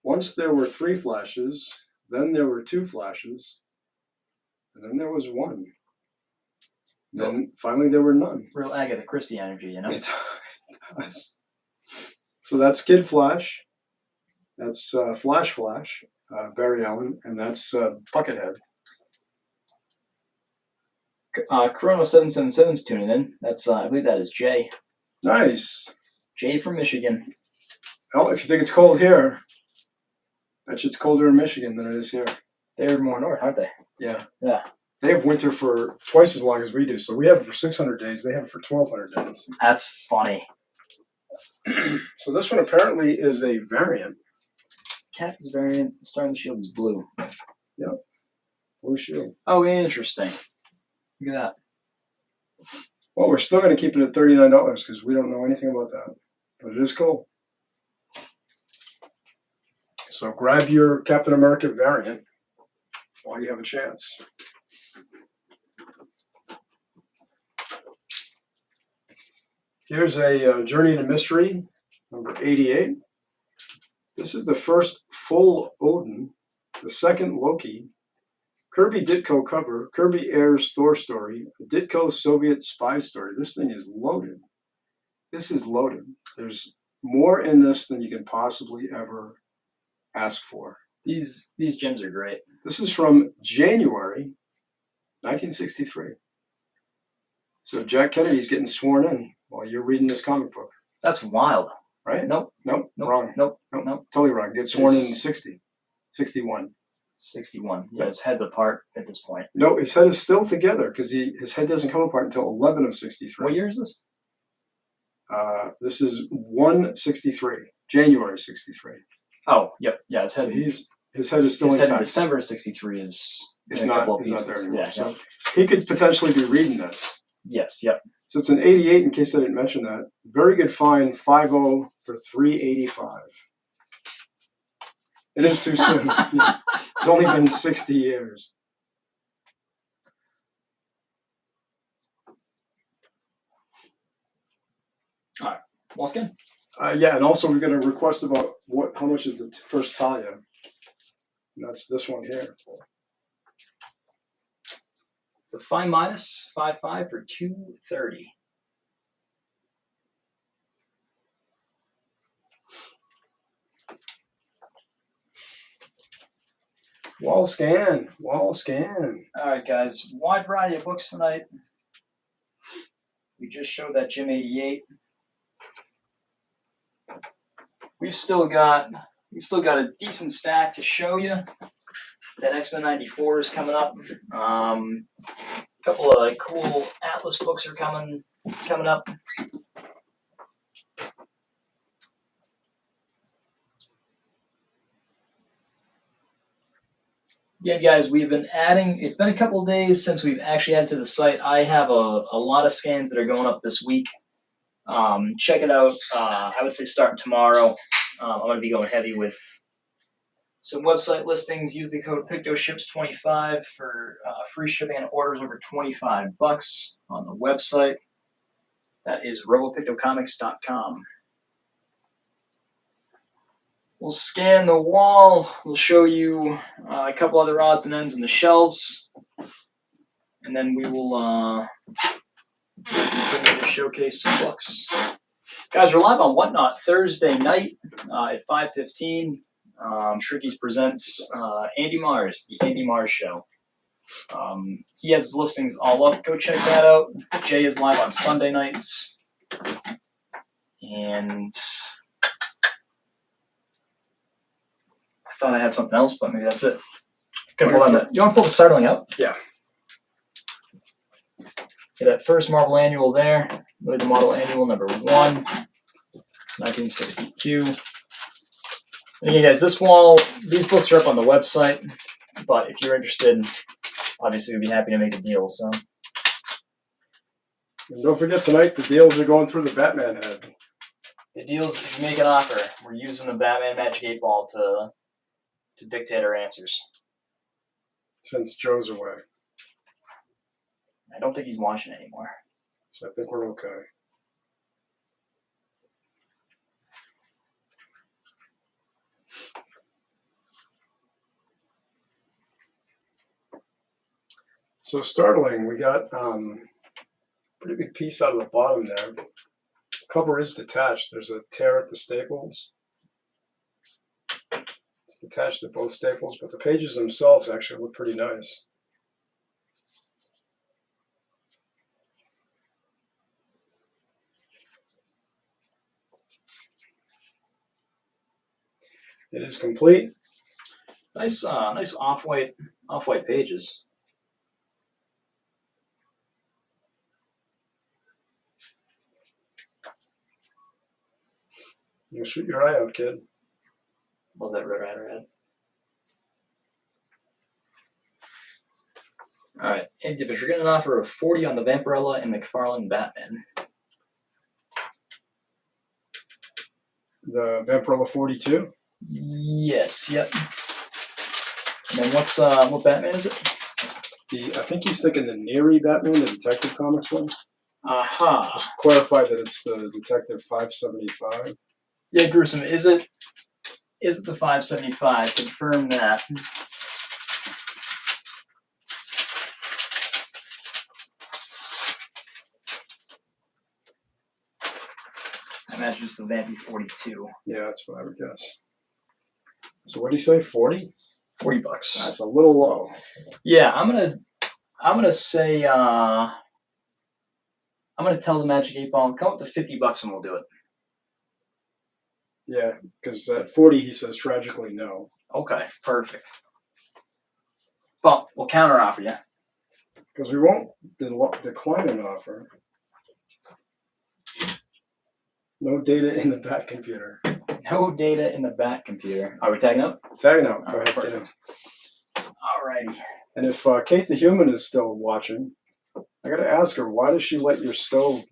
Once there were 3 Flashes, then there were 2 Flashes, and then there was 1. Then finally there were none. Real Agatha Christie energy, you know? It does. So that's Kid Flash. That's Flash, Barry Allen, and that's Buckethead. Chrono 777's tuning in. That's I believe that is Jay. Nice. Jay from Michigan. Well, if you think it's cold here, I bet you it's colder in Michigan than it is here. They're more north, aren't they? Yeah. Yeah. They have winter for twice as long as we do. So we have it for 600 days. They have it for 1,200 days. That's funny. So this one apparently is a variant. Cap's variant. The Star in the Shield is blue. Yep. Blue shield. Oh, interesting. Look at that. Well, we're still going to keep it at $39 because we don't know anything about that. But it is cool. So grab your Captain America variant while you have a chance. Here's a Journey into Mystery, number 88. This is the first full Odin, the second Loki, Kirby Ditko cover, Kirby Ayers Thor story, a Ditko Soviet spy story. This thing is loaded. This is loaded. There's more in this than you can possibly ever ask for. These gems are great. This is from January 1963. So Jack Kennedy's getting sworn in while you're reading this comic book. That's wild. Right? Nope. Wrong. Nope. Totally wrong. Get sworn in 61. 61. Yeah, his head's apart at this point. No, his head is still together because his head doesn't come apart until 11 of 63. What year is this? This is 163, January 63. Oh, yep. Yeah, his So head. his head is still His head in intact. December 63 is It's in a not, couple of it's not pieces. there anymore. Yeah, So he could potentially be reading this. Yes. Yep. So it's an 88, in case I didn't mention that. Very good find, 5.0 for $385. It is too soon. It's only been 60 years. All right. Wall scan? Yeah, and also we're going to request about how much is the first Talia. And that's this one here. It's a fine minus 5.5 for $230. Wall scan. Wall scan. All right, guys. Wide variety of books tonight. We just showed that Jim 88. We've still got a decent stack to show you. That X-Men 94 is coming up. A couple of like cool Atlas books are coming up. Yeah, guys, we've been adding. It's been a couple of days since we've actually added to the site. I have a lot of scans that are going up this week. Check it out. I would say starting tomorrow. I'm going to be going heavy with some website listings. Use the code PictoShips25 for free shipping on orders over $25 on the website. That is robopictocomics.com. We'll scan the wall. We'll show you a couple other odds and ends in the shelves. And then we will continue to showcase some books. Guys, we're live on Whatnot Thursday night at 5:15. Shrickies presents Andy Mars, the Andy Mars Show. He has his listings all up. Go check that out. Jay is live on Sunday nights. And I thought I had something else, but maybe that's it. Okay, hold on. You want to pull the startling up? Yeah. Okay, that first Marvel annual there. Really the model annual number 1, 1962. And again, guys, these books are up on the website, but if you're interested, obviously we'd be happy to make a deal. So, And don't forget tonight, the deals are going through the Batman head. the deals, if you make an offer, we're using the Batman Magic 8 Ball to dictate our answers. Since Joe's away. I don't think he's watching anymore. So I think we're okay. So startling, we got pretty big piece out of the bottom there. Cover is detached. There's a tear at the staples. It's detached at both staples, but the pages themselves actually look pretty nice. It is complete. Nice off-white pages. You'll shoot your eye out, kid. Love that Red Rider ad. All right, and if you're getting an offer of 40 on the Vampirella and McFarlane Batman. The Vampirella 42. Yes, yep. And then what Batman is it? I think he's thinking the Neary Batman, the Detective Comics one. Aha. Just clarify that it's the Detective 575. Yeah, gruesome. Is it the 575? Confirm that. I imagine it's the Vampy 42. Yeah, that's what I would guess. So what do you say? 40? $40. That's a little low. Yeah, I'm gonna say I'm gonna tell the Magic 8 Ball come up to $50 and we'll do it. Yeah, because at 40 he says tragically no. Okay, perfect. Well, we'll counter offer you. Because we won't decline an offer. No data in the back computer. No data in the back computer. Are we tagging up? Tagging out. Go All right, ahead, get in. perfect. Alrighty. And if Kate the Human is still watching, I got to ask her, why does she let your stove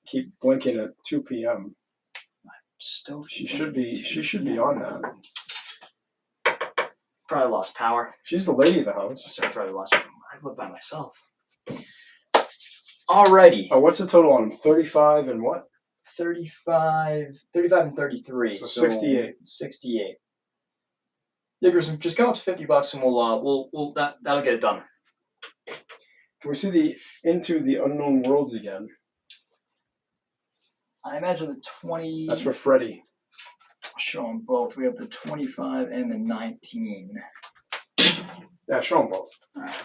keep blinking at 2 p.m.? Stove. She should be on that. Probably lost power. She's the lady of the house. Sorry, probably lost power. I live by myself. Alrighty. Oh, what's the total on them? 35 and what? 35 and 33. So 68. 68. Yeah, Grissom, just come up to $50 and we'll that'll get it done. Can we see the Into the Unknown Worlds again? I imagine the 20. That's for Freddie. I'll show them both. We have the 25 and the 19. Yeah, show them both. All right.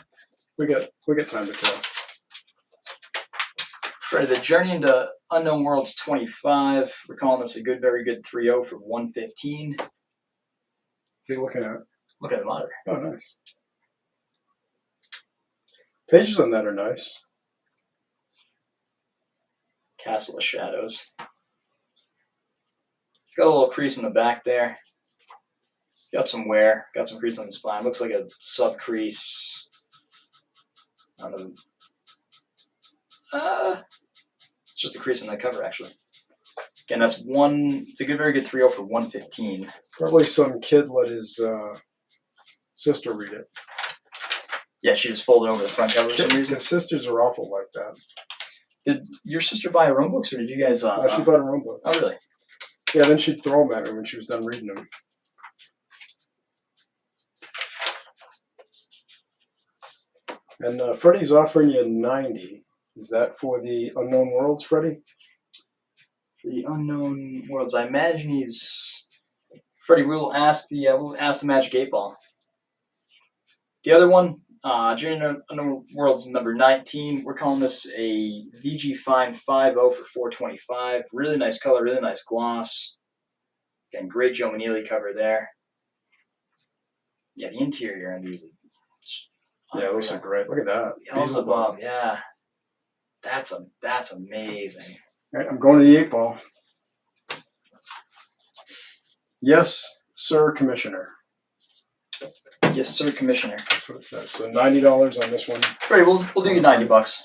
We get time to kill. For the Journey into Unknown Worlds 25, we're calling this a good, very good 3-0 for 115. What are you looking at? Look at the monitor. Oh, nice. Pages on that are nice. Castle of Shadows. It's got a little crease in the back there. Got some wear. Got some crease on the spine. Looks like a sub crease. On the, it's just a crease on the cover, actually. Again, that's one. It's a good, very good 3-0 for 115. Probably some kid let his sister read it. Yeah, she just folded over the front cover for some reason. His sisters are awful like that. Did your sister buy her own books, or did you guys? No, she bought her own book. Oh, really? Yeah, then she'd throw them at her when she was done reading them. And Freddie's offering you 90. Is that for the Unknown Worlds, Freddie? For the Unknown Worlds, I imagine he's. Freddie, we'll ask the Magic 8 Ball. The other one, Journey to Unknown Worlds number 19. We're calling this a VG Fine 5-0 for 425. Really nice color, really nice gloss. Again, great Joe Manili cover there. Yeah, the interior on these. Yeah, those are great. Look at that. Beelzebub, yeah. That's amazing. All right, I'm going to the 8 Ball. Yes, sir, Commissioner. Yes, sir, Commissioner. That's what it says. So $90 on this one. Great, we'll do you $90.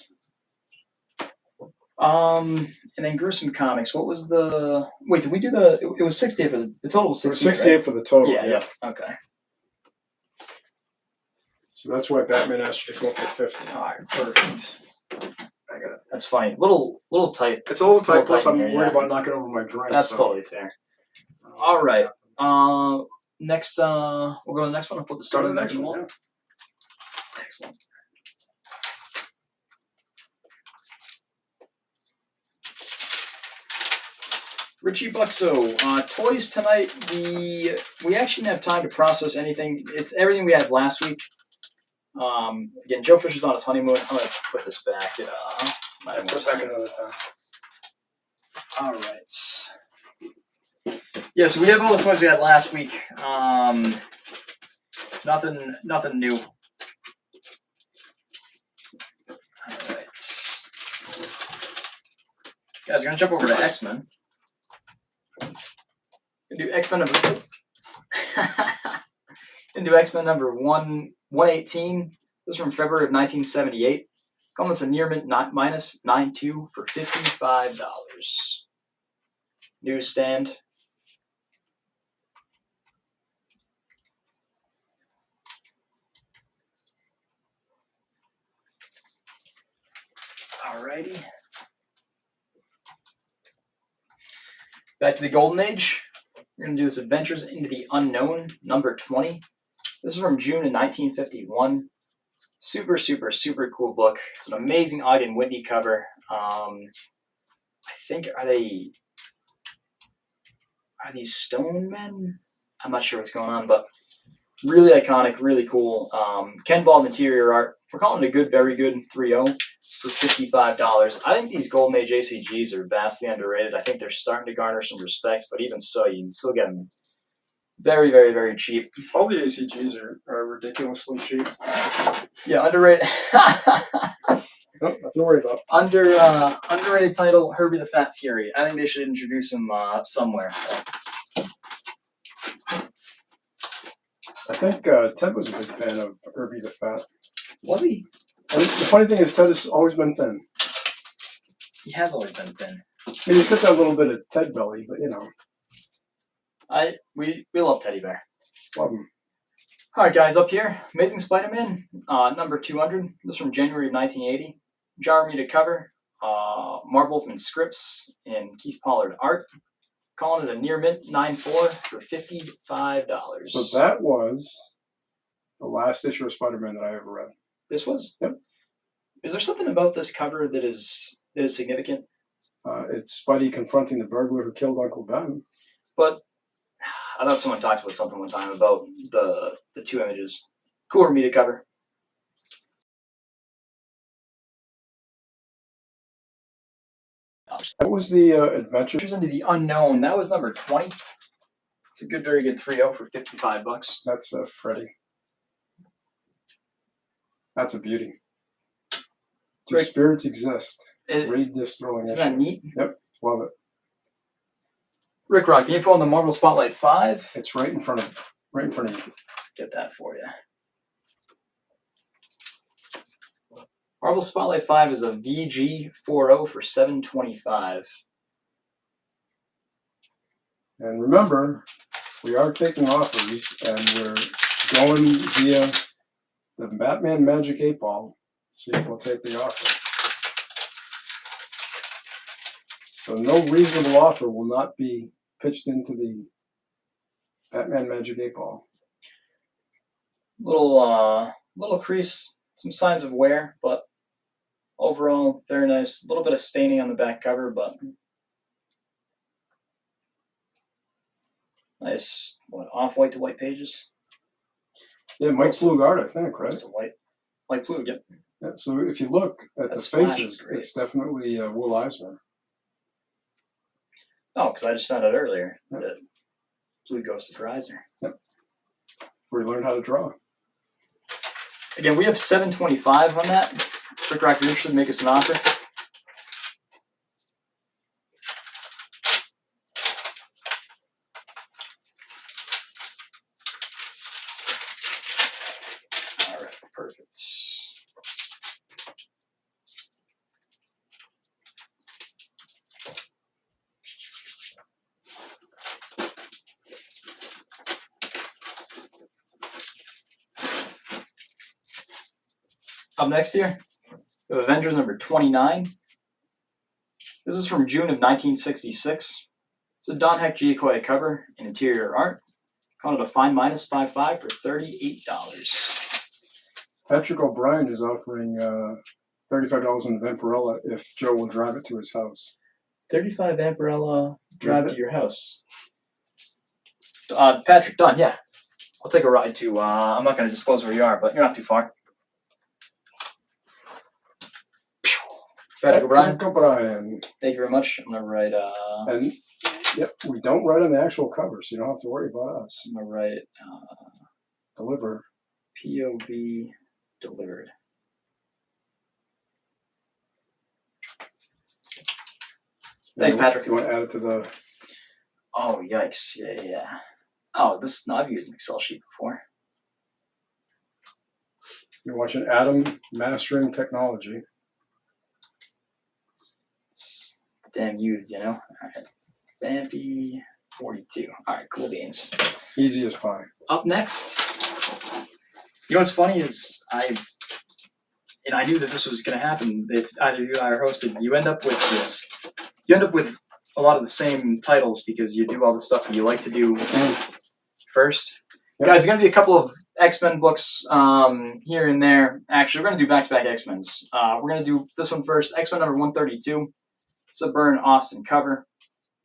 And then Gruesome Comics. What was the? Wait, did we do the? It was 68 for the total was 68. 68 right? for the total. Yeah. Okay. So that's why Batman asked you to go up to 50. All right, perfect. I got it. That's fine. Little tight. It's a little tight. Plus, I'm here, worried about knocking over my drink. That's totally fair. All right. Next, we'll go to the next one. I'll put the start of the next one. Yeah. Excellent. Richie Buxo, toys tonight. We actually didn't have time to process anything. It's everything we had last week. Again, Joe Fisher's on his honeymoon. I'm gonna put this back. Might have more Put it back time. another time. All right. Yeah, so we have all the toys we had last week. Nothing new. All right. Guys, we're gonna jump over to X-Men. Do X-Men number. Into X-Men number 118. This is from February of 1978. Calling this a near mint minus 92 for $55. Newsstand. Alrighty. Back to the Golden Age. We're going to do this Adventures into the Unknown, number 20. This is from June of 1951. Super, super, super cool book. It's an amazing Ogden Whitney cover. I think, are these Stone Men? I'm not sure what's going on, but really iconic, really cool. Ken Bald interior art. We're calling it a good, very good 3-0 for $55. I think these Golden Age ACGs are vastly underrated. I think they're starting to garner some respect, but even so, you can still get them very, very, very cheap. All the ACGs are ridiculously cheap. Yeah, underrated. Nope, nothing to worry about. Underrated title, Herbie the Fat Fury. I think they should introduce him somewhere. I think Ted was a big fan of Herbie the Fat. Was he? And the funny thing is, Ted has always been thin. He has always been thin. I mean, he's got that little bit of Ted belly, but you know. We love Teddy Bear. Love him. All right, guys, up here, Amazing Spider-Man, number 200. This is from January of 1980. Jar Romita cover, Marv Wolfman scripts, and Keith Pollard art. Calling it a near mint 9.4 for $55. So that was the last issue of Spider-Man that I ever read. This was? Yep. Is there something about this cover that is significant? It's Spidey confronting the burglar who killed Uncle Ben. But I thought someone talked about something one time about the two images. Cooler me to cover. What was the Adventures? Adventures into the Unknown. That was number 20. It's a good, very good 3-0 for $55. That's Freddy. That's a beauty. Do Right. spirits exist? Read this thrilling Isn't issue. that neat? Yep, love it. Rick Rock, the info on the Marvel Spotlight 5. It's right in front of you. Get that for you. Marvel Spotlight 5 is a VG 4.0 for $7.25. And remember, we are taking offers, and we're going via the Batman Magic 8 Ball. See if we'll take the offer. So no reasonable offer will not be pitched into the Batman Magic 8 Ball. Little crease, some signs of wear, but overall very nice. A little bit of staining on the back cover, but nice. Off-white to white pages? Yeah, Mike Flugard, I think, right? Just a white, light blue. Yep. Yeah, so if you look at That the splash is faces, great. it's definitely Will Eisner. Oh, because I just found out earlier Yep. that blue goes to Eisner. Where he learned how to draw. Again, we have $7.25 on that. Rick Rock, if you're interested, make us an offer. All right, perfect. Up next here, we have Avengers number 29. This is from June of 1966. It's a Don Heck Giacoya cover and interior art. Call it a fine minus 5.5 for $38. Patrick O'Brien is offering $35 on the Vampirella if Joe will drive it to his house. 35 Vampirella drive to your house. Patrick, done, yeah. I'll take a ride to, I'm not going to disclose where you are, but you're not too far. Patrick O'Brien. Thank you very much. I'm going to write, And, yep, we don't write on the actual cover, so you don't have to worry about us. I'm going to write, Deliver. POV delivered. Thanks, Patrick. You want to add it to the... Oh, yikes. Yeah. Oh, no, I've used an Excel sheet before. You're watching Adam Mastering Technology. It's damn used, you know? All right. Vampy 42. All right, cool beans. Easy as pie. Up next, you know what's funny is I knew that this was going to happen. If either you and I are hosted, you end up with this. You end up with a lot of the same titles because you do all the stuff that you like to do first. Yep. Guys, there's going to be a couple of X-Men books here and there. Actually, we're going to do back-to-back X-Men's. We're going to do this one first. X-Men number 132. It's a Byrne Austin cover.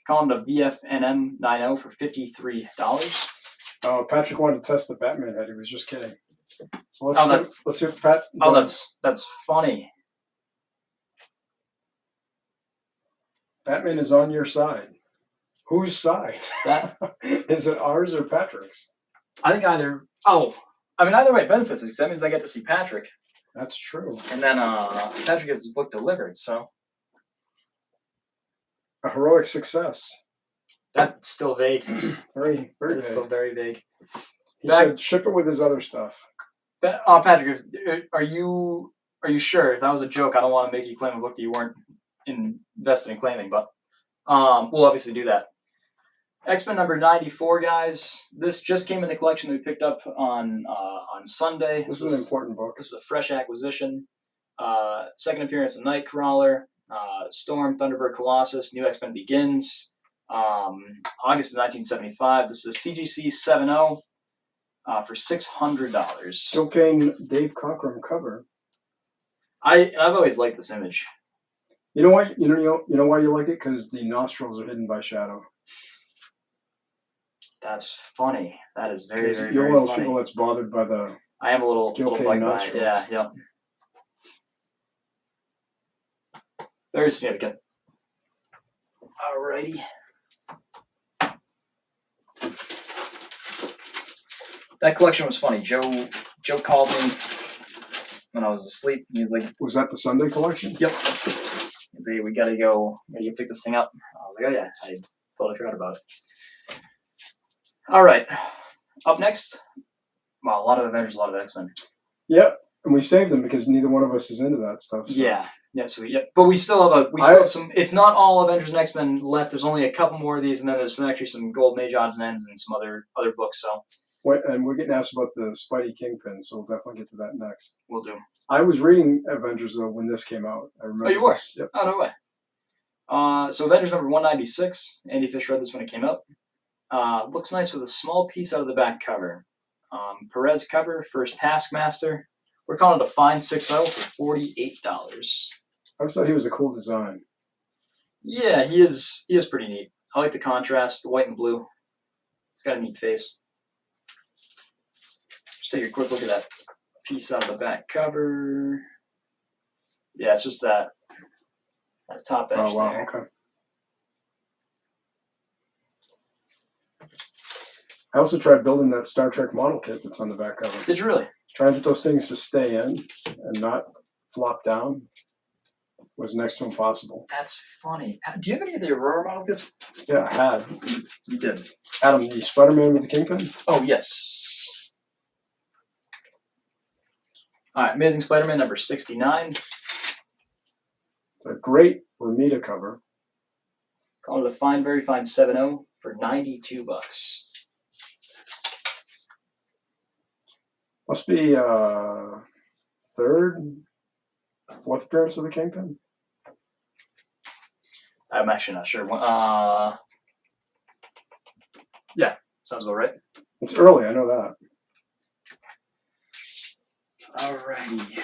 Calling it a VFNM 9.0 for $53. Patrick wanted to test the Batman head. He was just kidding. So let's see what Pat. Oh, that's funny. Batman is on your side. Whose side? Is it ours or Patrick's? I think either. Oh, I mean either way it benefits us because that means I get to see Patrick. That's true. And then Patrick gets his book delivered. So a heroic success. That's still vague. Very vague. It's still very vague. He said ship it with his other stuff. Patrick, are you sure? If that was a joke, I don't want to make you claim a book that you weren't invested in claiming, but we'll obviously do that. X-Men number 94, guys. This just came in the collection that we picked up on Sunday. This is an important book. This is a fresh acquisition. Second appearance of Nightcrawler, Storm, Thunderbird, Colossus, New X-Men Begins. August of 1975. This is CGC 7.0 for $600. Still Kane, Dave Cockrum cover. I've always liked this image. You know why? You know why you like it? Because the nostrils are hidden by shadow. That's funny. That is very, very, you're very one of those funny. people that's bothered by the I am a little Guilty bugged by nuts, it. Yeah, yep. Very significant. Alrighty. That collection was funny. Joe called me when I was asleep. He was like, Was that the Sunday collection? "Yep." He's like, "We gotta go pick this thing up." I was like, "Oh yeah, I totally forgot about it." All right. Up next, well, a lot of Avengers, a lot of X-Men. Yep. And we saved them because neither one of us is into that stuff. So. Yeah. So but we still have some. It's not all Avengers and X-Men left. There's only a couple more of these, and then there's actually some Golden Age odds and ends and some other books. So. And we're getting asked about the Spidey Kingpin, so we'll definitely get to that next. We'll do. I was reading Avengers though when this came out. I remember. Oh, you were? This. Yep. Oh, no way. So Avengers number 196. Andy Fish read this when it came out. Looks nice with a small piece out of the back cover. Perez cover, first Taskmaster. We're calling it a fine 6.0 for $48. I always thought he was a cool design. Yeah, he is pretty neat. I like the contrast, the white and blue. It's got a neat face. Just take a quick look at that piece out of the back cover. Yeah, it's just that top edge Oh wow, there. okay. I also tried building that Star Trek model kit that's on the back cover. Did you really? Trying to get those things to stay in and not flop down was next to impossible. That's funny. Do you have any of the Aurora model kits? Yeah, I had. You did. Adam, the Spider-Man with the Kingpin? Oh, yes. All right, Amazing Spider-Man number 69. It's a great Ramita cover. Call it a fine, very fine 7.0 for $92. Must be third, fourth appearance of the Kingpin. I'm actually not sure. Yeah, sounds about right. It's early, I know that. Alrighty.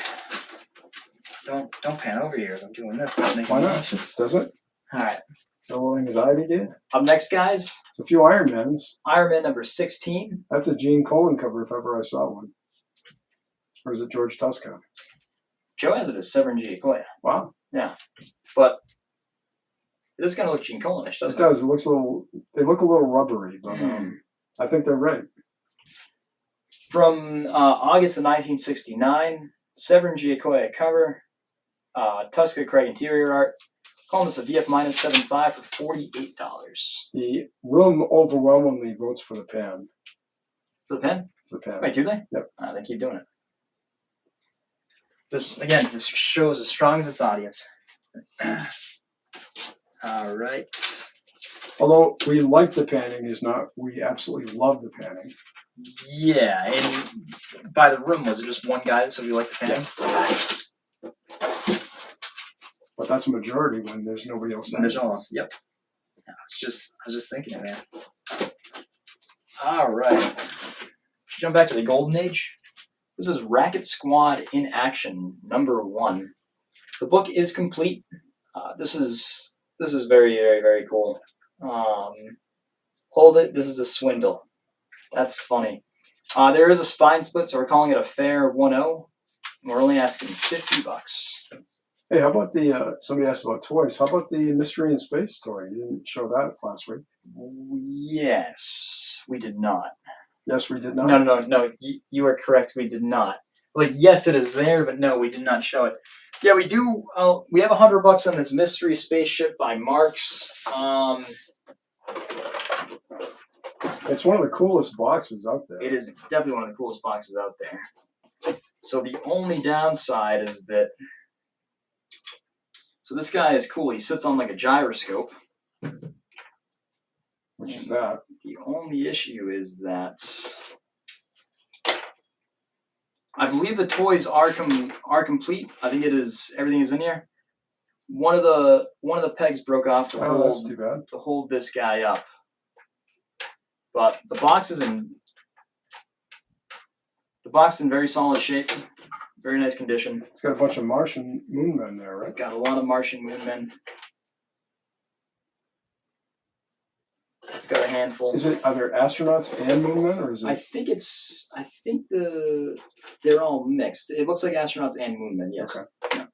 Don't pan over here as I'm doing this. Why not? Does it? Alright. No anxiety, dude. Up next, guys. It's a few Iron Mans. Iron Man number 16. That's a Gene Colan cover if ever I saw one. Or is it George Tuscan? Joe has it as Severin G. Akoya. Wow. Yeah. But it does kind of look Gene Colan-ish, doesn't it? It does. It looks a little. They look a little rubbery, but I think they're right. From August of 1969, Severin G. Akoya cover, Tuska Craig interior art. Calling this a VF minus 7.5 for $48. The room overwhelmingly votes for the pan. For the pen? For the pan. Wait, do they? Yep. They keep doing it. This show is as strong as its audience. All right. Although we like the panning, is not we absolutely love the panning. Yeah, and by the room, was it just one guy that said we like the panning? Yeah. But that's a majority when there's nobody else. There's no one else. Yep. I was just thinking it, man. All right. Jump back to the Golden Age. This is Racket Squad in Action number 1. The book is complete. This is very, very, very cool. Hold it. This is a swindle. That's funny. There is a spine split, so we're calling it a fair 1.0. We're only asking $50. Hey, how about the? Somebody asked about toys. How about the Mystery in Space story? You didn't show that last week. Yes, we did not. Yes, we did not. No. You are correct. We did not. Like, yes, it is there, but no, we did not show it. Yeah, we do. We have $100 on this mystery spaceship by Marx. It's one of the coolest boxes out there. It is definitely one of the coolest boxes out there. So the only downside is that. So this guy is cool. He sits on like a gyroscope. Which is that? The only issue is that I believe the toys are complete. I think it is. Everything is in here. One of the pegs broke off to hold this guy up. But the box is in very solid shape. Very nice condition. It's got a bunch of Martian moon men there, right? It's got a lot of Martian moon men. It's got a handful. Are there astronauts and moonmen, or is I it? think they're all mixed. It looks like astronauts and moonmen. Yes. Okay.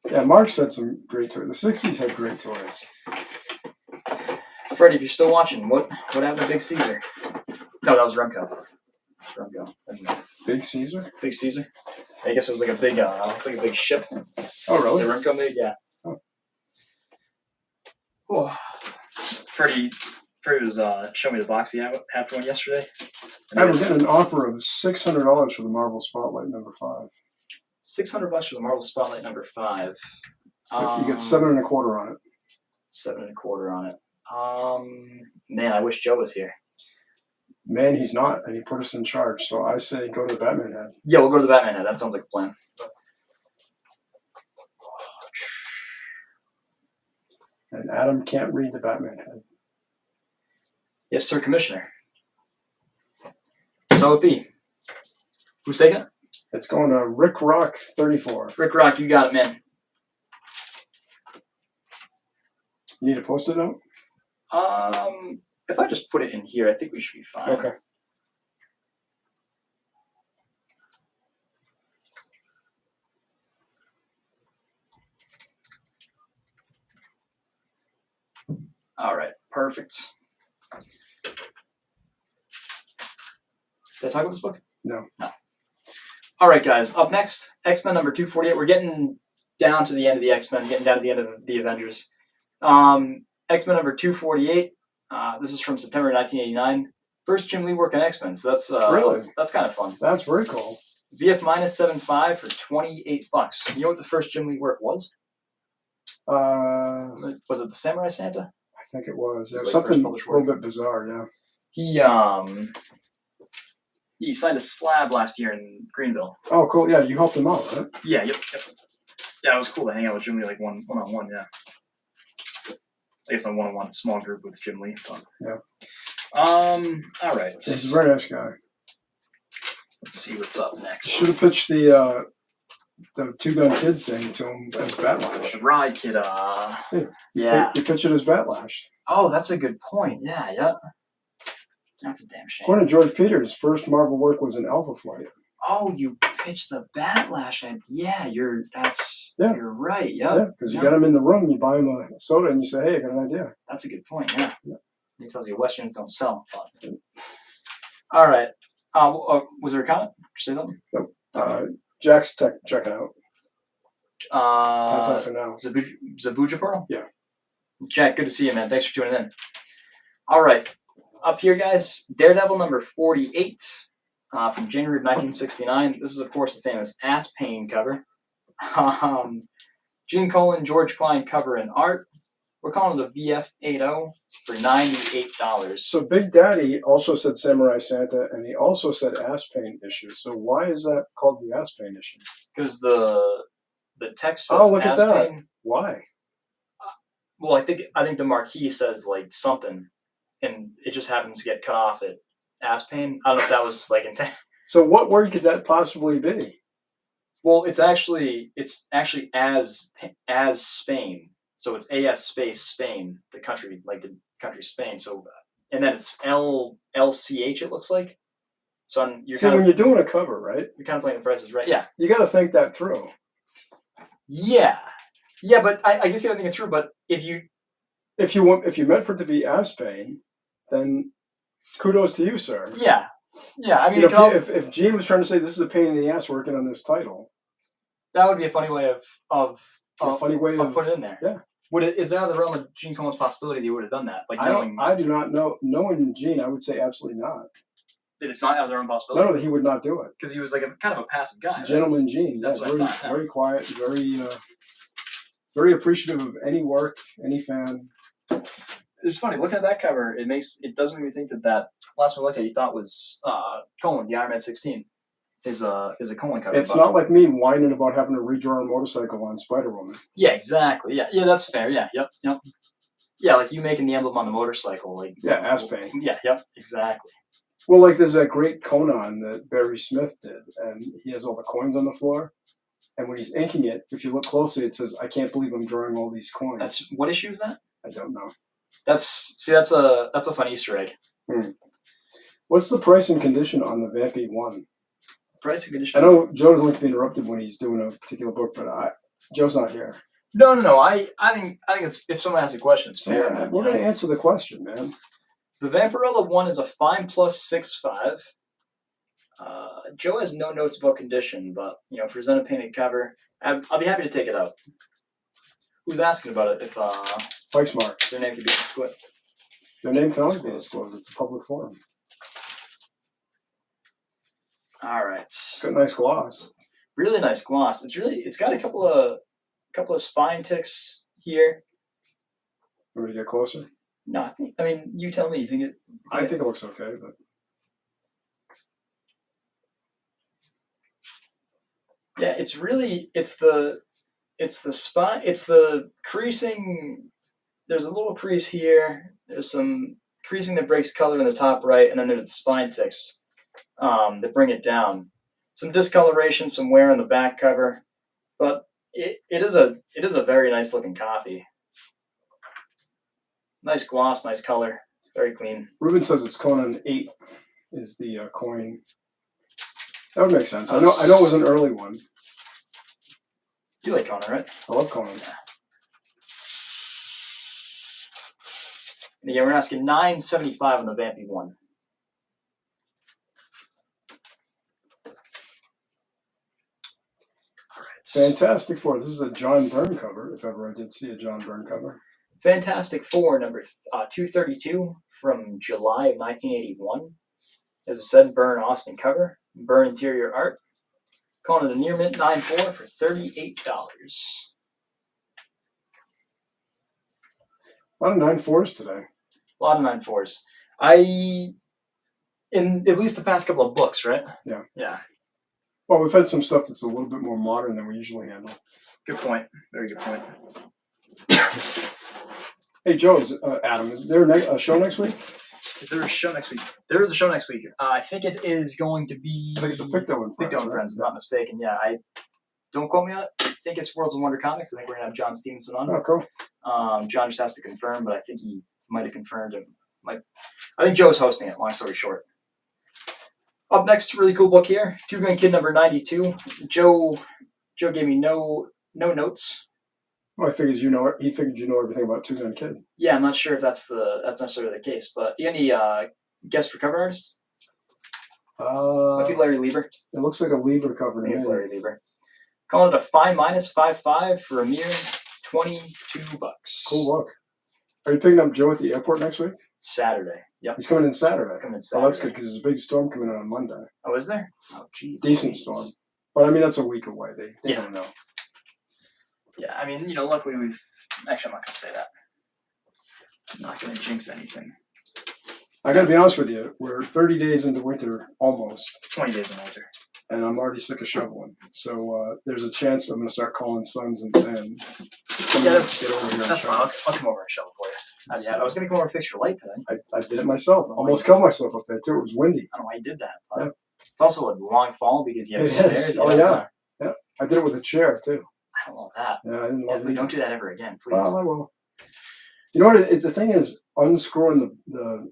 Yeah, Mark's had some great toys. The '60s had great toys. Freddie, if you're still watching, what happened to Big Caesar? No, that was Remco. Big Caesar? Big Caesar. I guess it was like a big, it's like a big ship Oh, really? that Remco made. Yeah. Oh. Cool. Freddie was showing me the box he had for one yesterday. I was getting an offer of $600 for the Marvel Spotlight #5. $600 for the Marvel Spotlight #5. You get 7 1/4 on it. 7 1/4 on it. Man, I wish Joe was here. Man, he's not, and he put us in charge. So I say go to the Batman head. Yeah, we'll go to the Batman head. That sounds like a plan. And Adam can't read the Batman head. Yes, sir, Commissioner. So it be. Who's taking it? It's going to Rick Rock 34. Rick Rock, you got it, man. You need a post-it note? If I just put it in here, I think we should be fine. Okay. All right, perfect. Did I talk about this book? No. All right, guys. Up next, X-Men #248. We're getting down to the end of the X-Men, getting down to the end of the Avengers. X-Men #248. This is from September 1989. First Jim Lee work on X-Men, so that's Really? That's kind of fun. That's very cool. VF -75 for $28. You know what the first Jim Lee work was? Was it the Samurai Santa? I think it was. It was Like something a first published little work. bit bizarre, yeah. He signed a slab last year in Greenville. Oh, cool. Yeah, you helped him out, right? Yeah, yep. Yeah, it was cool to hang out with Jim Lee, like one-on-one, yeah. I guess a one-on-one small group with Jim Lee. But. Yeah. All right. He's a very nice guy. Let's see what's up next. Should have pitched the two-gun kid thing to him as Batlash. The Ride Kid, yeah. You pitch it as Batlash. Oh, that's a good point. Yeah. That's a damn shame. According to George Peters, first Marvel work was in Alpha Flight. Oh, you pitched the Batlash. Yeah, you're right. Yep. Yeah, because you got him in the room, you buy him a soda, and you say, "Hey, I got an idea." That's a good point. Yeah. He tells you Westerns don't sell. But. All right. Was there a comment? Did you say something? Nope. Jack's checking out. Time for now. Zabuja Portal? Yeah. Jack, good to see you, man. Thanks for tuning in. All right. Up here, guys, Daredevil #48 from January of 1969. This is, of course, the famous Ass Pain cover. Gene Colan, George Klein cover and art. We're calling it a VF80 for $98. So Big Daddy also said Samurai Santa, and he also said Ass Pain issue. So why is that called the Ass Pain issue? Because the text says look Ass at that. Pain. Why? Well, I think the marquee says like something, and it just happens to get cut off at Ass Pain. I don't know if that was like intent. So what word could that possibly be? Well, it's actually as Spain. So it's AS space Spain, the country, like the country Spain. So, and then it's LCH. It looks like. So when you're doing a cover, right? You're kind of playing the prices right. Yeah. You got to think that through. Yeah, but I guess you don't think it through. But if you meant for it to be Ass Pain, then kudos to you, sir. Yeah. I mean, if Gene was trying to say this is a pain in the ass working on this title, that would be a funny way of putting it in there. Yeah. Is there out of the realm of Gene Colan's possibility that he would have done that? Like I do not know. Knowing Gene, I would say absolutely not. That it's not out of their own possibility. No, that he would not do it because he was like a kind of a passive guy. Right? Gentleman Gene. That's very, very quiet, very appreciative of any work, any fan. It's funny looking at that cover. It doesn't make me think that last one I looked at you thought was Colan, the Iron Man 16. Is a Colan cover. It's not like me whining about having to redraw a motorcycle on Spider-Woman. Yeah, exactly. Yeah, that's fair. Yeah, yep. Yeah, like you making the emblem on the motorcycle, like Ass Pain. Yeah, yep, exactly. Well, like there's that great Conan that Barry Smith did, and he has all the coins on the floor. And when he's inking it, if you look closely, it says, "I can't believe I'm drawing all these coins." What issue is that? I don't know. That's a fun Easter egg. What's the price and condition on the Vampy one? Price and condition. I know Joe doesn't like to be interrupted when he's doing a particular book, but Joe's not here. No. I think it's, if someone asks a question, it's fair. Yeah, we're going to answer the question, man. The Vampirella one is a fine plus 6.5. Joe has no notes about condition, but if there's an painted cover, I'll be happy to take it out. Who's asking about it? If Mike's Mark. Their name could be disclosed. Their name can always be disclosed. It's a public forum. All right. It's got a nice gloss. Really nice gloss. It's got a couple of spine ticks here. Want me to get closer? No, I mean, you tell me. You think it? I think it looks okay, but yeah, it's the spine. It's the creasing. There's a little crease here. There's some creasing that breaks color in the top right, and then there's the spine ticks that bring it down. Some discoloration, some wear on the back cover, but it is a very nice looking copy. Nice gloss, nice color, very clean. Ruben says it's Conan 8 is the coin. That would make sense. I know it was an early one. You like Conan, right? I love Conan. Yeah, we're asking $9.75 on the Vampy one. All right. Fantastic Four. This is a John Byrne cover, if ever I did see a John Byrne cover. Fantastic Four, number 232 from July of 1981. It was a Zed Byrne Austin cover. Byrne interior art. Calling it a near mint 9.4 for $38. A lot of 9.4s today. A lot of 9.4s. In at least the past couple of books, right? Yeah. Yeah. Well, we've had some stuff that's a little bit more modern than we usually handle. Good point. Very good point. Hey, Joe, Adam, is there a show next week? Is there a show next week? There is a show next week. I think it is going to be. I think it's a Picto and Friends. Picto and Friends, if I'm not mistaken. Yeah, don't quote me on it. I think it's Worlds of Wonder Comics. I think we're gonna have John Stevenson on. Oh, cool. John just has to confirm, but I think he might have confirmed it. I think Joe's hosting it. Long story short. Up next, really cool book here. Two Gun Kid number 92. Joe gave me no notes. Well, he figured you know everything about Two Gun Kid. Yeah, I'm not sure if that's necessarily the case, but you any guess for cover artist? Might be Larry Lieber. It looks like a Lieber cover to me. It's Larry Lieber. Calling it a fine minus 5.5 for a mere $22. Cool book. Are you picking up Joe at the airport next week? Saturday. Yep. He's coming in Saturday. He's coming in Saturday. Oh, that's good because there's a big storm coming in on Monday. Oh, is there? Oh, jeez. Decent storm. But I mean, that's a week away. They don't know. Yeah, I mean, luckily we've. Actually, I'm not going to say that. I'm not going to jinx anything. I got to be honest with you. We're 30 days into winter, almost. 20 days in winter. And I'm already sick of shoveling. So there's a chance I'm going to start calling sons and saying, yeah, that's fine. I'll come over and shovel for you. I was going to come over and fix your light today. I did it myself. Almost killed myself up there, too. It was windy. I don't know why you did that. Yeah. It's also a long fall because you have stairs. Oh, yeah. Yeah. I did it with a chair, too. I don't love that. Yeah, I didn't love Definitely it. don't do that ever again, please. Well, I will. You know what? The thing is, unscrewing the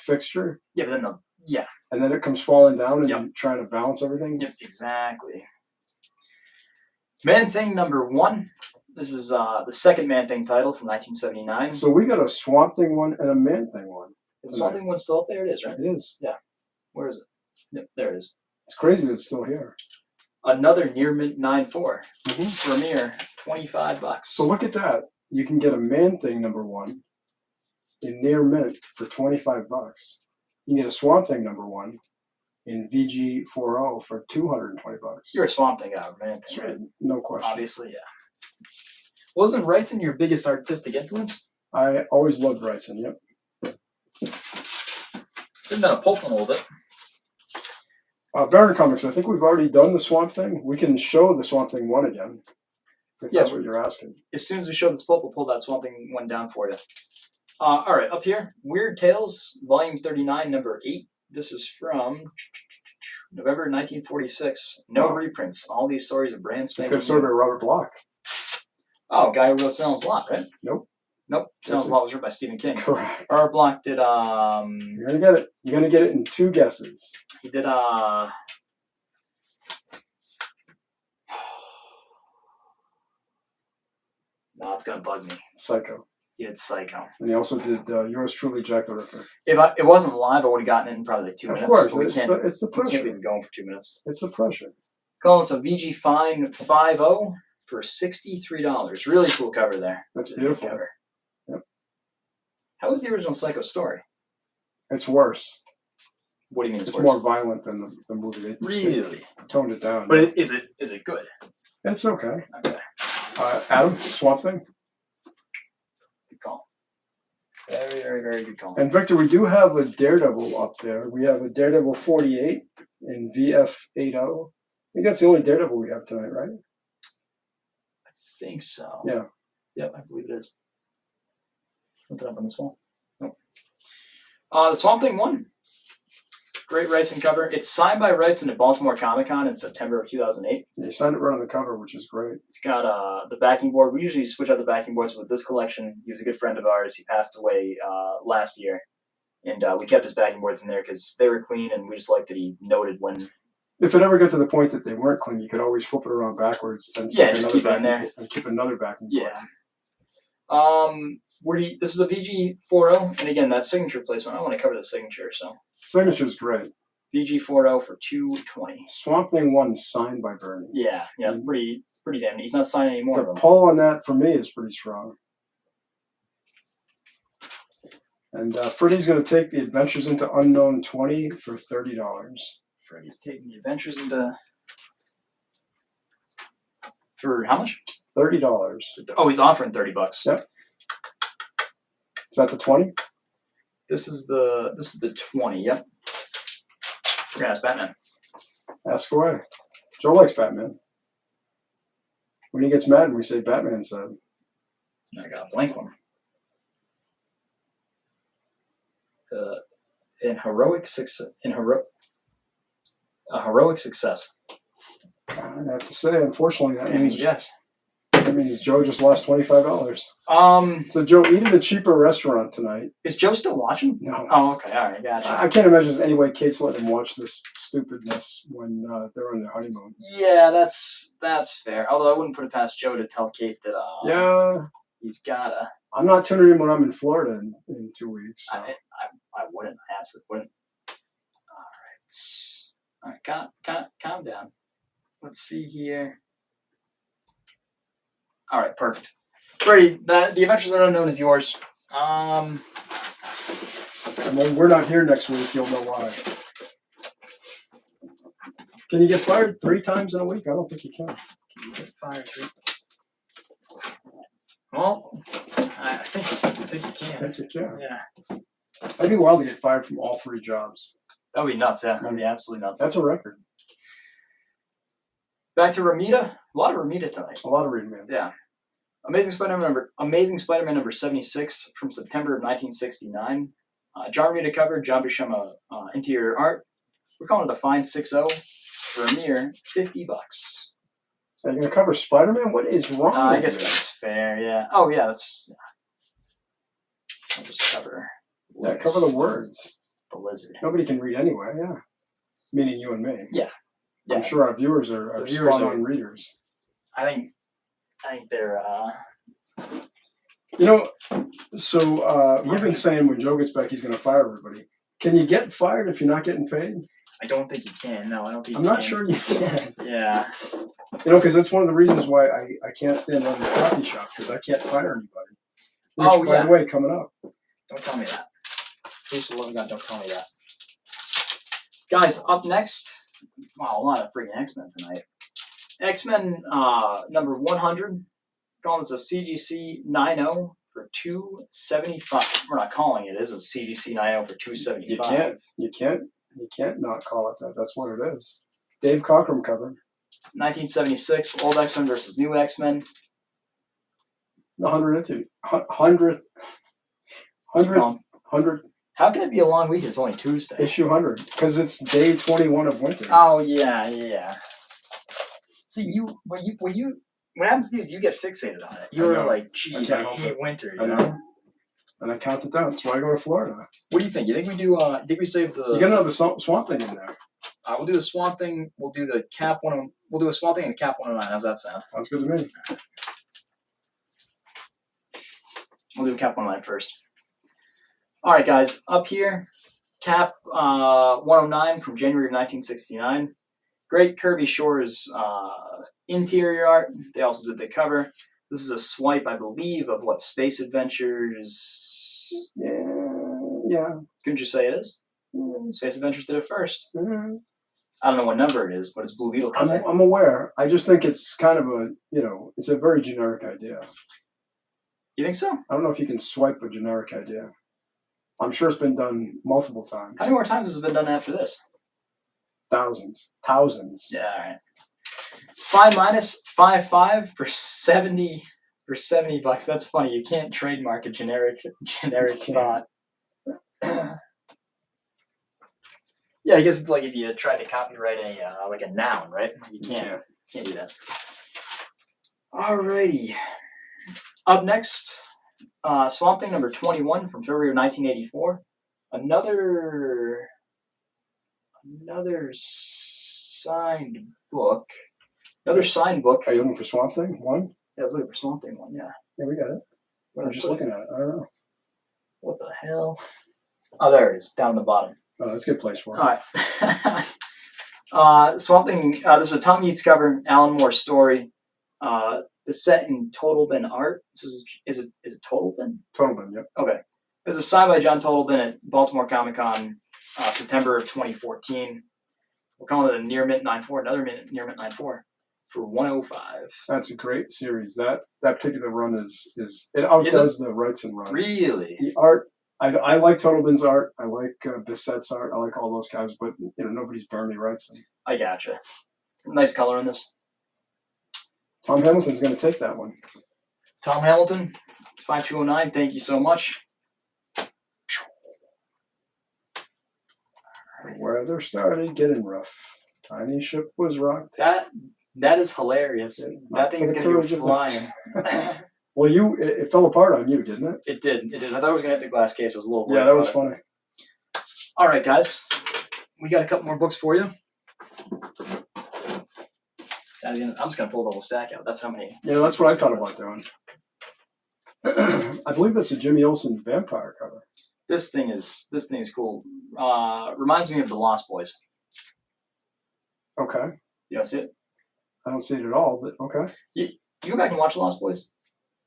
fixture. Yeah, but then yeah. And then it comes falling down and you're trying to balance everything. Yep, exactly. Man Thing number 1. This is the second Man Thing title from 1979. So we got a Swamp Thing one and a Man Thing one. Is the Swamp Thing one still up there? It is, right? It is. Yeah. Where is it? Yep, there it is. It's crazy that it's still here. Another near mint 9.4 for a mere $25. So look at that. You can get a Man Thing number 1 in near mint for $25. You can get a Swamp Thing number 1 in VG40 for $220. You're a Swamp Thing guy, Man Thing, right? No question. Obviously, yeah. Wasn't Wrightson your biggest artistic influence? I always loved Wrightson, yep. Been done a pulp one a little bit. Baron Comics, I think we've already done the Swamp Thing. We can show the Swamp Thing one again. If that's what you're asking. As soon as we show this pulp, we'll pull that Swamp Thing one down for you. All right, up here, Weird Tales, Volume 39, number 8. This is from November 1946. No reprints. All these stories are brand spanking. It's got a story by Robert Bloch. Oh, guy who wrote Salem's Lot, right? Nope. Nope. Sounds Law was written by Stephen King. Correct. Art Block did You're gonna get it. You're gonna get it in 2 guesses. he did no, it's gonna bug me. Psycho. He did Psycho. And he also did yours truly, Jack the Ripper. If it wasn't live, I would have gotten it in probably like 2 minutes. Of course, but it's the we can't pressure. leave it going for 2 minutes. It's the pressure. Calling us a VG Fine 5.0 for $63. Really cool cover there. That's beautiful. Cover. Yep. How was the original Psycho story? It's worse. What do you mean It's worse? more violent than the movie. Really? Toned it down. But is it good? It's okay. Okay. Adam, Swamp Thing. Good call. Very, very, very good call. And Victor, we do have a Daredevil up there. We have a Daredevil 48 in VF 80. I think that's the only Daredevil we have tonight, right? I think so. Yeah. Yep, I believe it is. Look it up on this wall. Nope. The Swamp Thing won. Great racing cover. It's signed by Wrights in the Baltimore Comic Con in September of 2008. Yeah, you signed it right on the cover, which is great. It's got the backing board. We usually switch out the backing boards with this collection. He was a good friend of ours. He passed away last year. And we kept his backing boards in there because they were clean, and we just liked that he noted when... If it ever got to the point that they weren't clean, you could always flip it around backwards and just keep it in there. And keep another backing board. Yeah. This is a VG 4.0, and again, that signature placement, I want to cover the signature, so... Signature's great. VG 4.0 for $220. Swamp Thing 1 signed by Bernie. Yeah, pretty damn neat. He's not signing any more of The them. pull on that, for me, is pretty strong. And Freddie's going to take the Adventures into Unknown 20 for $30. Freddie's taking the Adventures into... For how much? $30. Oh, he's offering $30. Yep. Is that the 20? This is the 20. Yep. We're gonna ask Batman. Ask away. Joe likes Batman. When he gets mad and we say Batman said. I got a blank one. A heroic success. I have to say, unfortunately, that means yes. That means Joe just lost $25. So Joe, eat at a cheaper restaurant tonight. Is Joe still watching? No. Oh, okay. All right, gotcha. I can't imagine there's any way Kate's letting him watch this stupidness when they're on their honeymoon. Yeah, that's fair. Although I wouldn't put it past Joe to tell Kate that. Yeah. He's gotta. I'm not tuning in when I'm in Florida in 2 weeks. So. I wouldn't. I absolutely wouldn't. All right. Calm down. Let's see here. All right, perfect. Freddie, the Adventures of Unknown is yours. And when we're not here next week, you'll know why. Can you get fired 3 times in a week? I don't think you can. Get fired 3. Well, I think you can. I think you can. Yeah. That'd be wild to get fired from all 3 jobs. That would be nuts, yeah. That would be absolutely nuts. That's a record. Back to Ramita. A lot of Ramita tonight. A lot of reading, man. Yeah. Amazing Spider-Man number 76 from September of 1969. John Romita cover, John Buscema interior art. We're calling it a fine 6.0 for a mere $50. Are you going to cover Spider-Man? What is wrong with I guess you? that's fair, yeah. Oh, yeah, that's... I'll just cover... Yeah, cover the words. The lizard. Nobody can read anyway, yeah. Meaning you and me. Yeah. I'm sure our viewers are spot-on readers. I think they're... You know, so you've been saying when Joe gets back he's going to fire everybody. Can you get fired if you're not getting paid? I don't think you can. No, I don't think I'm not sure you can. Yeah. You know, because that's one of the reasons why I can't stand running a coffee shop, because I can't fire anybody. Which, by the way, coming up. Don't tell me that. Please, for the love of God, don't tell me that. Guys, up next, wow, a lot of freaking X-Men tonight. X-Men number 100, calling this a CGC 9.0 for $275. We're not calling it. It is a CGC 9.0 for $275. You can't not call it that. That's what it is. Dave Cockrum covered. 1976, old X-Men versus new X-Men. The 100th. How can it be a long week? It's only Tuesday. Issue 100, because it's day 21 of winter. Oh yeah. See, what happens to you is you get fixated on it. You're know. like, I geez, can't I help hate it. winter. I You know? know. And I count it down. That's why I go to Florida. What do you think? You think we do? Think we save the? You got another swamp thing in there. We'll do the Swamp Thing. We'll do the Cap 1. We'll do a Swamp Thing and a Cap 109. How's that sound? Sounds good to me. We'll do Cap 109 first. All right, guys. Up here, Cap 109 from January of 1969. Great Kirby Shores interior art. They also did the cover. This is a swipe, I believe, of what, Space Adventures? Yeah. Couldn't you say it is? Space Adventures did it first. Mm-hmm. I don't know what number it is, but it's Blue Beetle cover. I'm aware. I just think it's kind of a, it's a very generic idea. You think so? I don't know if you can swipe a generic idea. I'm sure it's been done multiple times. How many more times has it been done after this? Thousands. Yeah, all right. 5 minus 5 for 70 $70. That's funny. You can't trademark a generic thought. Yeah, I guess it's like if you tried to copyright a like a noun, right? You can't do that. Alrighty. Up next, Swamp Thing number 21 from February of 1984. Another signed book. Another signed book. Are you looking for Swamp Thing? One? Yeah, I was looking for Swamp Thing one, yeah. Yeah, we got it. I'm just looking at it. I don't know. What the hell? Oh, there it is, down the bottom. Oh, that's a good place for it. All right. Swamp Thing, this is a Tom Yeats cover, Alan Moore story. It's set in Totalbin art. Is it Totalbin? Totalbin, yep. Okay. It's a sign by John Totalbin at Baltimore Comic Con, September of 2014. We're calling it a Near Mint 94, another Near Mint 94 for 105. That's a great series. That particular run is it outdoes the Wrightson run. Really? The art, I like Totalbin's art. I like Bissett's art. I like all those guys, but nobody's Bernie Wrightson. I gotcha. Nice color in this. Tom Hamilton's going to take that one. Tom Hamilton, 5209. Thank you so much. Weather started getting rough. Tiny ship was rocked. That is hilarious. That thing's going to be flying. Well, it fell apart on you, didn't it? It did. I thought it was going to hit the glass case. It was a little. Yeah, that was funny. All right, guys. We got a couple more books for you. I'm just going to pull the whole stack out. That's how many. Yeah, that's what I thought about doing. I believe that's a Jimmy Olsen vampire cover. This thing is cool. Reminds me of the Lost Boys. Okay. You don't see it? I don't see it at all, but okay. You go back and watch the Lost Boys?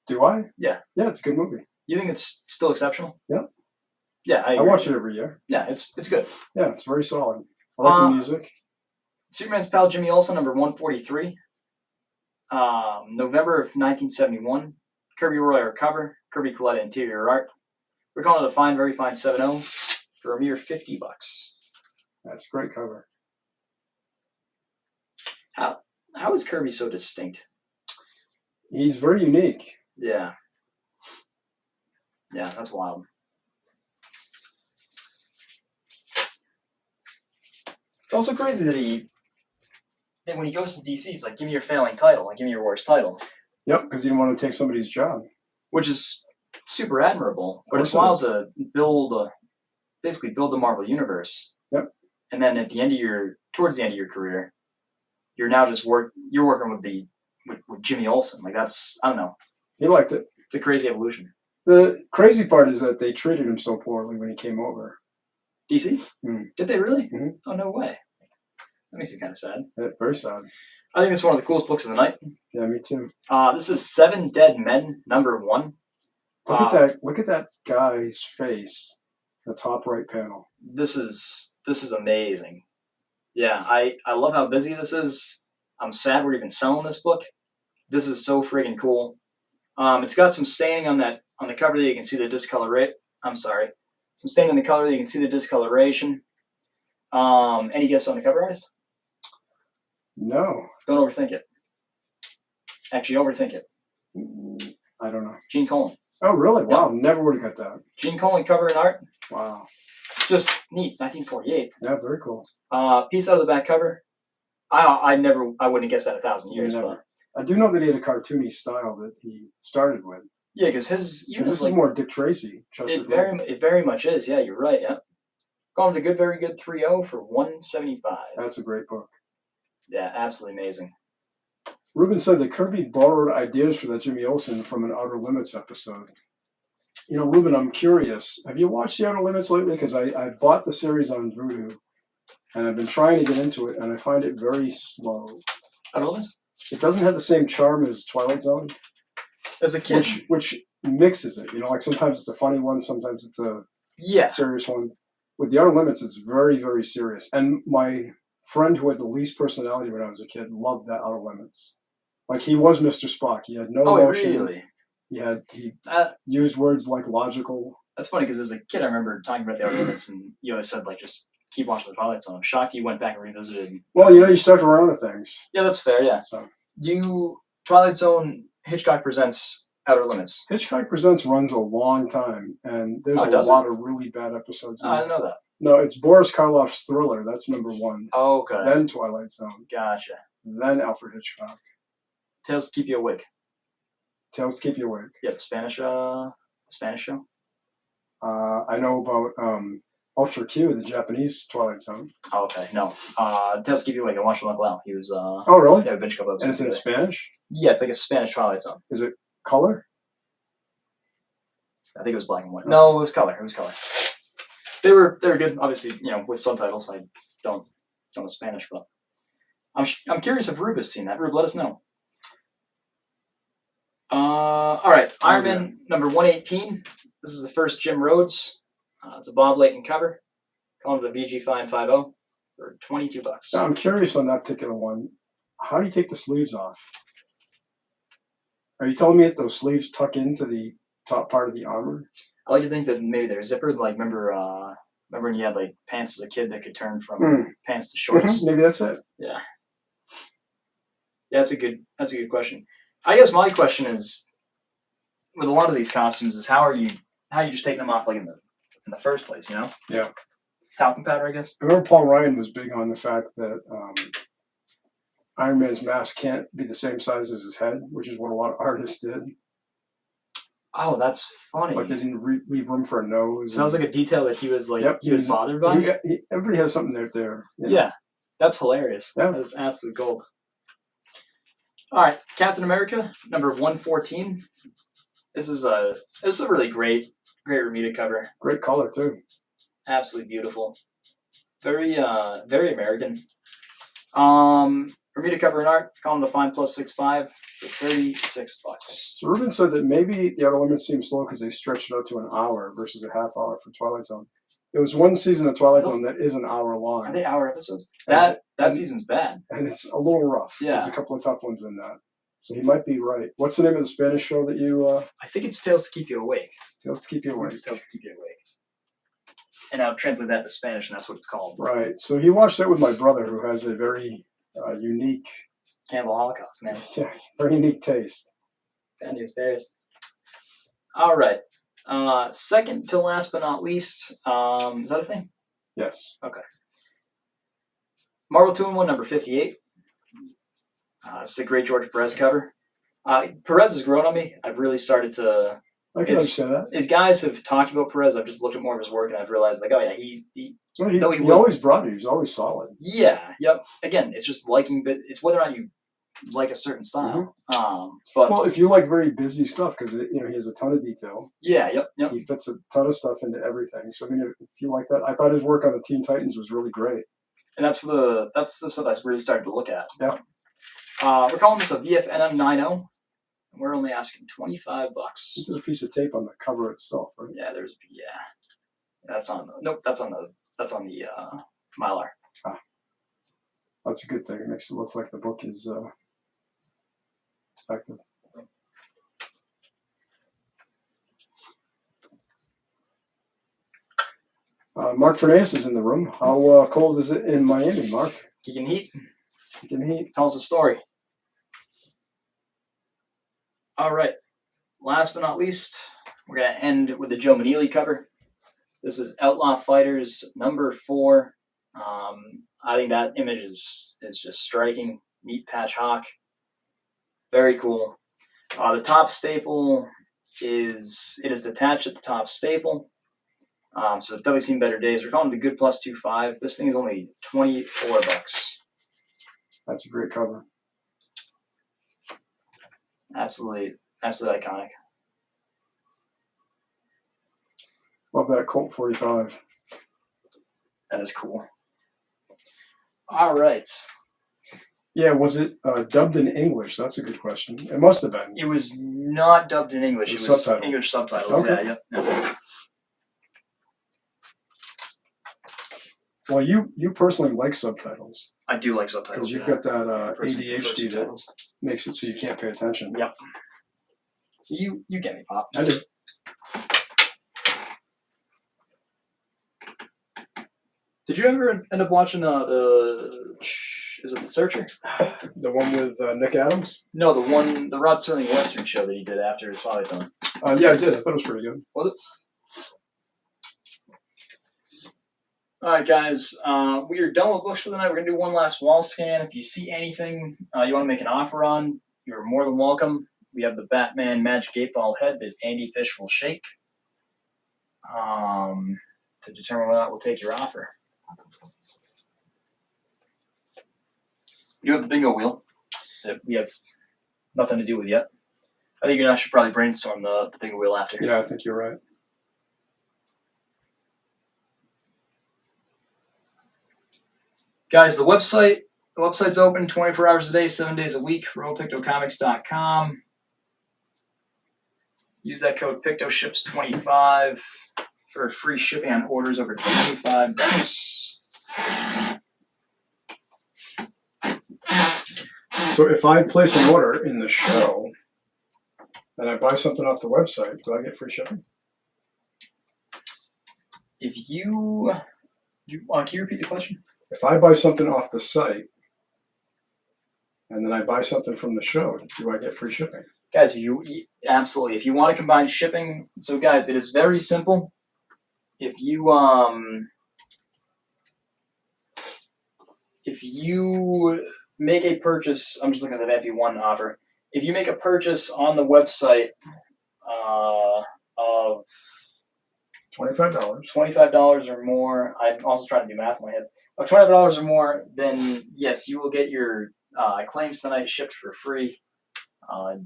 Do I? Yeah. Yeah, it's a good movie. You think it's still exceptional? Yeah. Yeah, I watch it every year. Yeah, it's good. Yeah, it's very solid. I like the music. Superman's pal Jimmy Olsen, number 143. November of 1971. Kirby Royer cover. Kirby Coletta interior art. We're calling it a fine, very fine 7.0 for a mere $50. That's a great cover. How is Kirby so distinct? He's very unique. Yeah. Yeah, that's wild. It's also crazy that when he goes to DC, he's like, give me your failing title, like, give me your worst title. Yep, because he didn't want to take somebody's job. Which is super admirable, but it's wild to basically build the Marvel Universe. Yep. And then towards the end of your career, you're now just you're working with Jimmy Olsen. Like, that's, I don't know. He liked it. It's a crazy evolution. The crazy part is that they treated him so poorly when he came over. DC? Mm. Did they really? Mm-hmm. Oh, no way. That makes me kind of sad. Yeah, very sad. I think it's one of the coolest books of the night. Yeah, me too. This is 7 Dead Men, number 1. Look at that guy's face. The top right panel. This is amazing. Yeah, I love how busy this is. I'm sad we're even selling this book. This is so friggin' cool. It's got some staining on the cover that you can see the discoloration. I'm sorry. Some stain on the color that you can see the discoloration. Any guess on the cover artist? No. Don't overthink it. Actually, overthink it. I don't know. Gene Colan. Oh, really? Wow, Yep. never would have got that. Gene Colan cover and art. Wow. Just neat. 1948. Yeah, very cool. Piece out of the back cover. I wouldn't have guessed that 1,000 years. Never. But I do know that he had a cartoony style that he started with. Yeah, because even This like is more Dick Tracy. it very much is. Yeah, you're right. Yeah, going to good, very good 3.0 for 175. That's a great book. Yeah, absolutely amazing. Ruben said that Kirby borrowed ideas for that Jimmy Olsen from an Outer Limits episode. You know, Ruben, I'm curious. Have you watched the Outer Limits lately? Because I bought the series on Voodoo, and I've been trying to get into it, and I find it very slow. Outer Limits? It doesn't have the same charm as Twilight Zone. As a kid. Which mixes it. You know, like sometimes it's a funny one, sometimes it's a serious one. With the Outer Limits, it's very, very serious. And my friend who had the least personality when I was a kid loved that Outer Limits. Like, he was Mr. Spock. He had no emotion. Really? He used words like logical. That's funny because as a kid, I remember talking about the Outer Limits, and you always said, like, just keep watching the Twilight Zone. I'm shocked you went back and revisited. Well, you know, you stuck around with things. Yeah, that's fair, yeah. So, Twilight Zone, Hitchcock Presents Outer Limits. Hitchcock Presents runs a long time, and there's a lot of really bad episodes. I didn't know that. No, it's Boris Karloff's Thriller. That's number 1. Oh, okay. Then Twilight Zone. Gotcha. Then Alfred Hitchcock. Tales to Keep You Awake. Tales to Keep You Awake. Yeah, the Spanish show. I know about Ultra Q, the Japanese Twilight Zone. Oh, okay. No. Tales to Keep You Awake. I watched it with Uncle Al. He was. Oh, really? Yeah, we binged a couple episodes. And it's in Spanish? Yeah, it's like a Spanish Twilight Zone. Is it color? I think it was black and white. No, it was color. They were good. Obviously, you know, with subtitles. I don't know Spanish, but I'm curious if Rube has seen that. Rube, let us know. All right, Iron Man number 118. This is the first Jim Rhodes. It's a Bob Layton cover. Calling it the VG550 for $22. Now, I'm curious on that particular one. How do you take the sleeves off? Are you telling me that those sleeves tuck into the top part of the armor? I like to think that maybe they're zippered. Like, remember when you had like pants as a kid that could turn from pants to shorts? Maybe that's it. Yeah. Yeah, that's a good question. I guess my question is, with a lot of these costumes, is how are you just taking them off like in the first place? You know? Yeah. Talcum powder, I guess. I remember Paul Ryan was big on the fact that Iron Man's mask can't be the same size as his head, which is what a lot of artists did. Oh, that's funny. Like they didn't leave room for a nose. So that was like a detail that he was like, he was bothered by. Everybody has something there. Yeah, that's hilarious. Yeah. That's absolute gold. All right, Captain America number 114. This is a really great Ramita cover. Great color too. Absolutely beautiful. Very American. Ramita cover and art. Call them the Fine Plus 6.5 for $36. So Ruben said that maybe the Outer Limits seemed slow because they stretched it out to an hour versus a half hour for Twilight Zone. There was one season of Twilight Zone that is an hour long. Are they hour episodes? That season's bad. And it's a little rough. Yeah. There's a couple of tough ones in that. So he might be right. What's the name of the Spanish show that you... I think it's Tales to Keep You Awake. Tales to Keep You Awake. Tales to Keep You Awake. And I'll translate that to Spanish, and that's what it's called. Right. So he watched it with my brother, who has a very unique... Cannibal Holocaust, man. Yeah, very unique taste. Bad news bears. All right. Second to last but not least, is that a thing? Yes. Okay. Marvel 2-in-1 number 58. It's a great George Perez cover. Perez has grown on me. I've really started to... I can understand that. As guys have talked about Perez, I've just looked at more of his work and I've realized, like, oh yeah, he always brought it. He was always solid. Yeah, yep. Again, it's just liking, but it's whether or not you like a certain style. But well, if you like very busy stuff, because he has a ton of detail. Yeah, yep. He fits a ton of stuff into everything. So I mean, if you like that, I thought his work on the Teen Titans was really great. And that's the stuff I really started to look at. Yeah. We're calling this a VFNM 90. And we're only asking $25. There's a piece of tape on the cover itself, right? Yeah, That's on the Mylar. Ah. That's a good thing. It makes it look like the book is effective. Mark Fernandez is in the room. How cold is it in Miami, Mark? Kicking heat. Tell us a story. All right. Last but not least, we're going to end with the Joe Maneely cover. This is Outlaw Fighters number 4. I think that image is just striking. Neat patch hawk. Very cool. The top staple is detached at the top staple. So it's definitely seen better days. We're calling it the Good Plus 2.5. This thing is only $24. That's a great cover. Absolutely iconic. Love that Colt 45. That is cool. All right. Yeah, was it dubbed in English? That's a good question. It must have been. It was not dubbed in English. It was subtitled. English subtitles. Okay. Yeah. Well, you personally like subtitles. I do like subtitles. Because you've got that Personally prefer ADHD that subtitles. makes it so you can't pay attention. Yep. So you get me, Pop. I do. Did you ever end up watching is it The Searcher? The one with Nick Adams? No, the Rod Serling Western show that he did after Twilight Zone. Yeah, I did. I thought it was pretty good. Was it? All right, guys. We are done with books for the night. We're going to do one last wall scan. If you see anything you want to make an offer on, you're more than welcome. We have the Batman Magic 8-Ball head that Andy Fish will shake to determine whether or not we'll take your offer. We do have the bingo wheel that we have nothing to do with yet. I think you and I should probably brainstorm the bingo wheel after. Yeah, I think you're right. Guys, the website's open 24 hours a day, 7 days a week, robopictocomics.com. Use that code PictoShips25 for free shipping on orders over $25. So if I place an order in the show and I buy something off the website, do I get free shipping? If you can you repeat the question? If I buy something off the site and then I buy something from the show, do I get free shipping? Guys, absolutely. If you want to combine shipping, so guys, it is very simple. If you make a purchase, I'm just looking at the FB1 offer. If you make a purchase on the website of $25 or more, I'm also trying to do math in my head, of $25 or more, then yes, you will get your claims tonight shipped for free.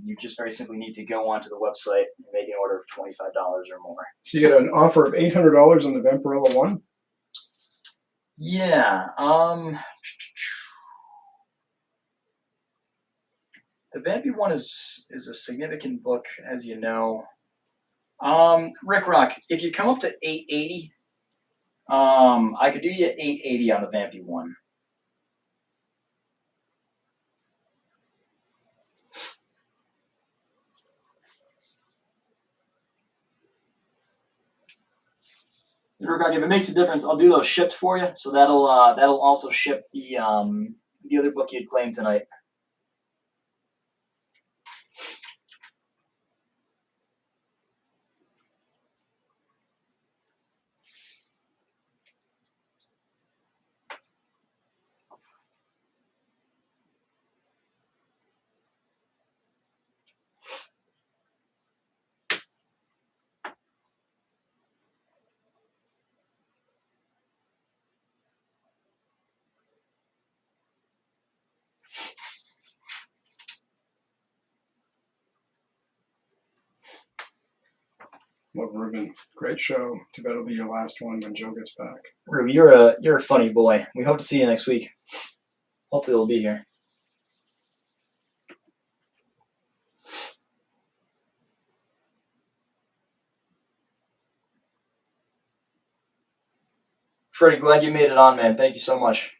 You just very simply need to go onto the website and make an order of $25 or more. So you get an offer of $800 on the Vampirella one? Yeah. The Vampy one is a significant book, as you know. Rick Rock, if you come up to $880, I could do you $880 on the Vampy one. Rick Rock, if it makes a difference, I'll do those shipped for you. So that'll also ship the other book you'd claimed tonight. Love Ruben. Great show. Too bad it'll be your last one when Joe gets back. Ruby, you're a funny boy. We hope to see you next week. Hopefully they'll be here. Freddie, glad you made it on, man. Thank you so much.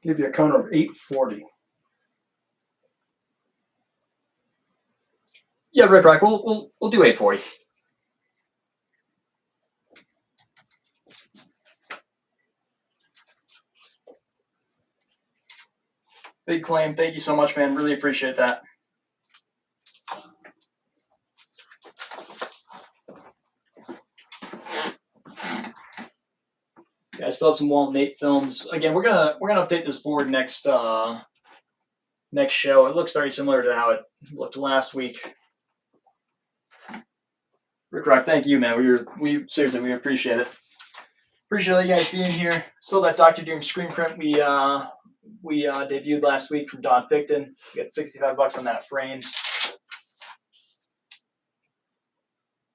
Give you a counter of 840. Yeah, Rick Rock, we'll do 840. Big claim. Thank you so much, man. Really appreciate that. Guys, still have some Walt Nate films. Again, we're gonna update this board next next show. It looks very similar to how it looked last week. Rick Rock, thank you, man. We seriously we appreciate it. Appreciate you guys being here. Still that Dr. Doom screen print we debuted last week from Don Picton. We got $65 on that frame.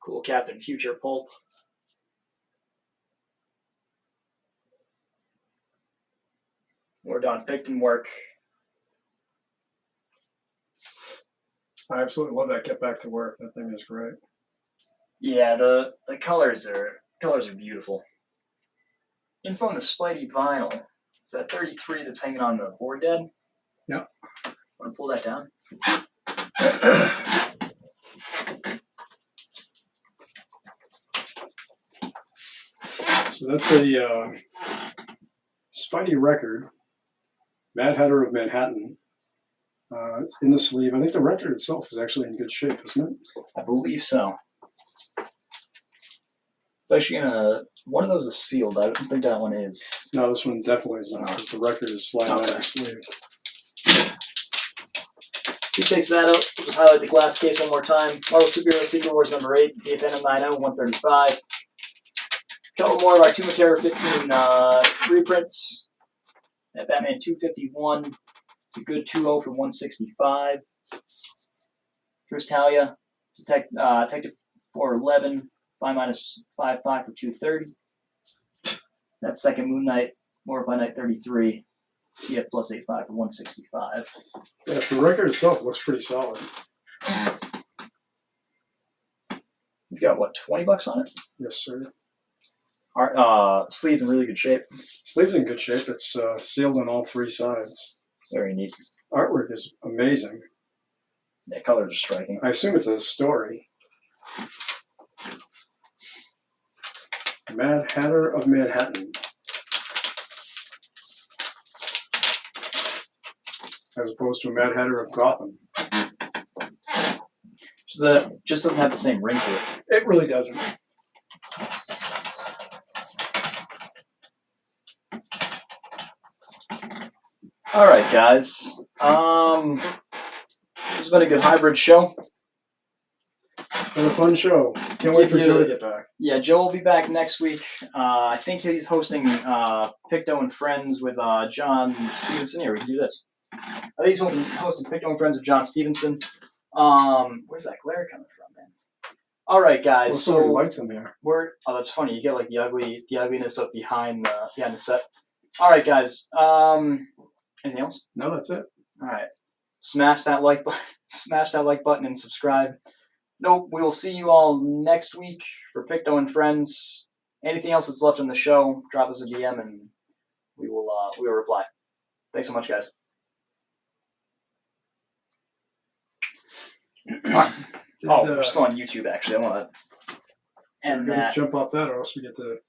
Cool Captain Future pulp. More Don Picton work. I absolutely love that Get Back to Work. That thing is great. Yeah, the colors are beautiful. Info on the Spidey vinyl. Is that 33 that's hanging on the board, Dad? Yep. Want to pull that down? So that's a Spidey record. Mad Hatter of Manhattan. It's in the sleeve. I think the record itself is actually in good shape, isn't it? I believe so. It's actually one of those is sealed. I don't think that one is. No, this one definitely is not, because the record is sliding out of the sleeve. He takes that out. Just highlight the glass case one more time. Marvel Superhero Secret Wars number 8, PFN 90 135. A couple more of our Tomb of Terror 15 reprints. That Batman 251. It's a good 2-0 for 165. Chris Talia. Detective 411. 5-5 for 230. That second Moon Knight. More by Night 33. PF plus 85 for 165. Yeah, the record itself looks pretty solid. You've got what, $20 on it? Yes, sir. Sleeve in really good shape. Sleeve's in good shape. It's sealed on all three sides. Very neat. Artwork is amazing. The colors are striking. I assume it's a story. Mad Hatter of Manhattan. As opposed to a Mad Hatter of Gotham. Just doesn't have the same ring to it. It really doesn't. All right, guys. This has been a good hybrid show. It's been a fun show. Can't wait for Joe to get back. Yeah, Joe will be back next week. I think he's hosting Picto and Friends with John Stevenson. Here, we can do this. I think he's hosting Picto and Friends with John Stevenson. Where's that glare coming from, man? All right, guys. Well, so many lights in there. Oh, that's funny. You get like the ugliness up behind the set. All right, guys. Anything else? No, that's it. All right. Smash that like button and subscribe. Nope. We will see you all next week for Picto and Friends. Anything else that's left in the show, drop us a DM and we will reply. Thanks so much, guys. We're still on YouTube, actually. I want to end that. Jump off that, or else we get the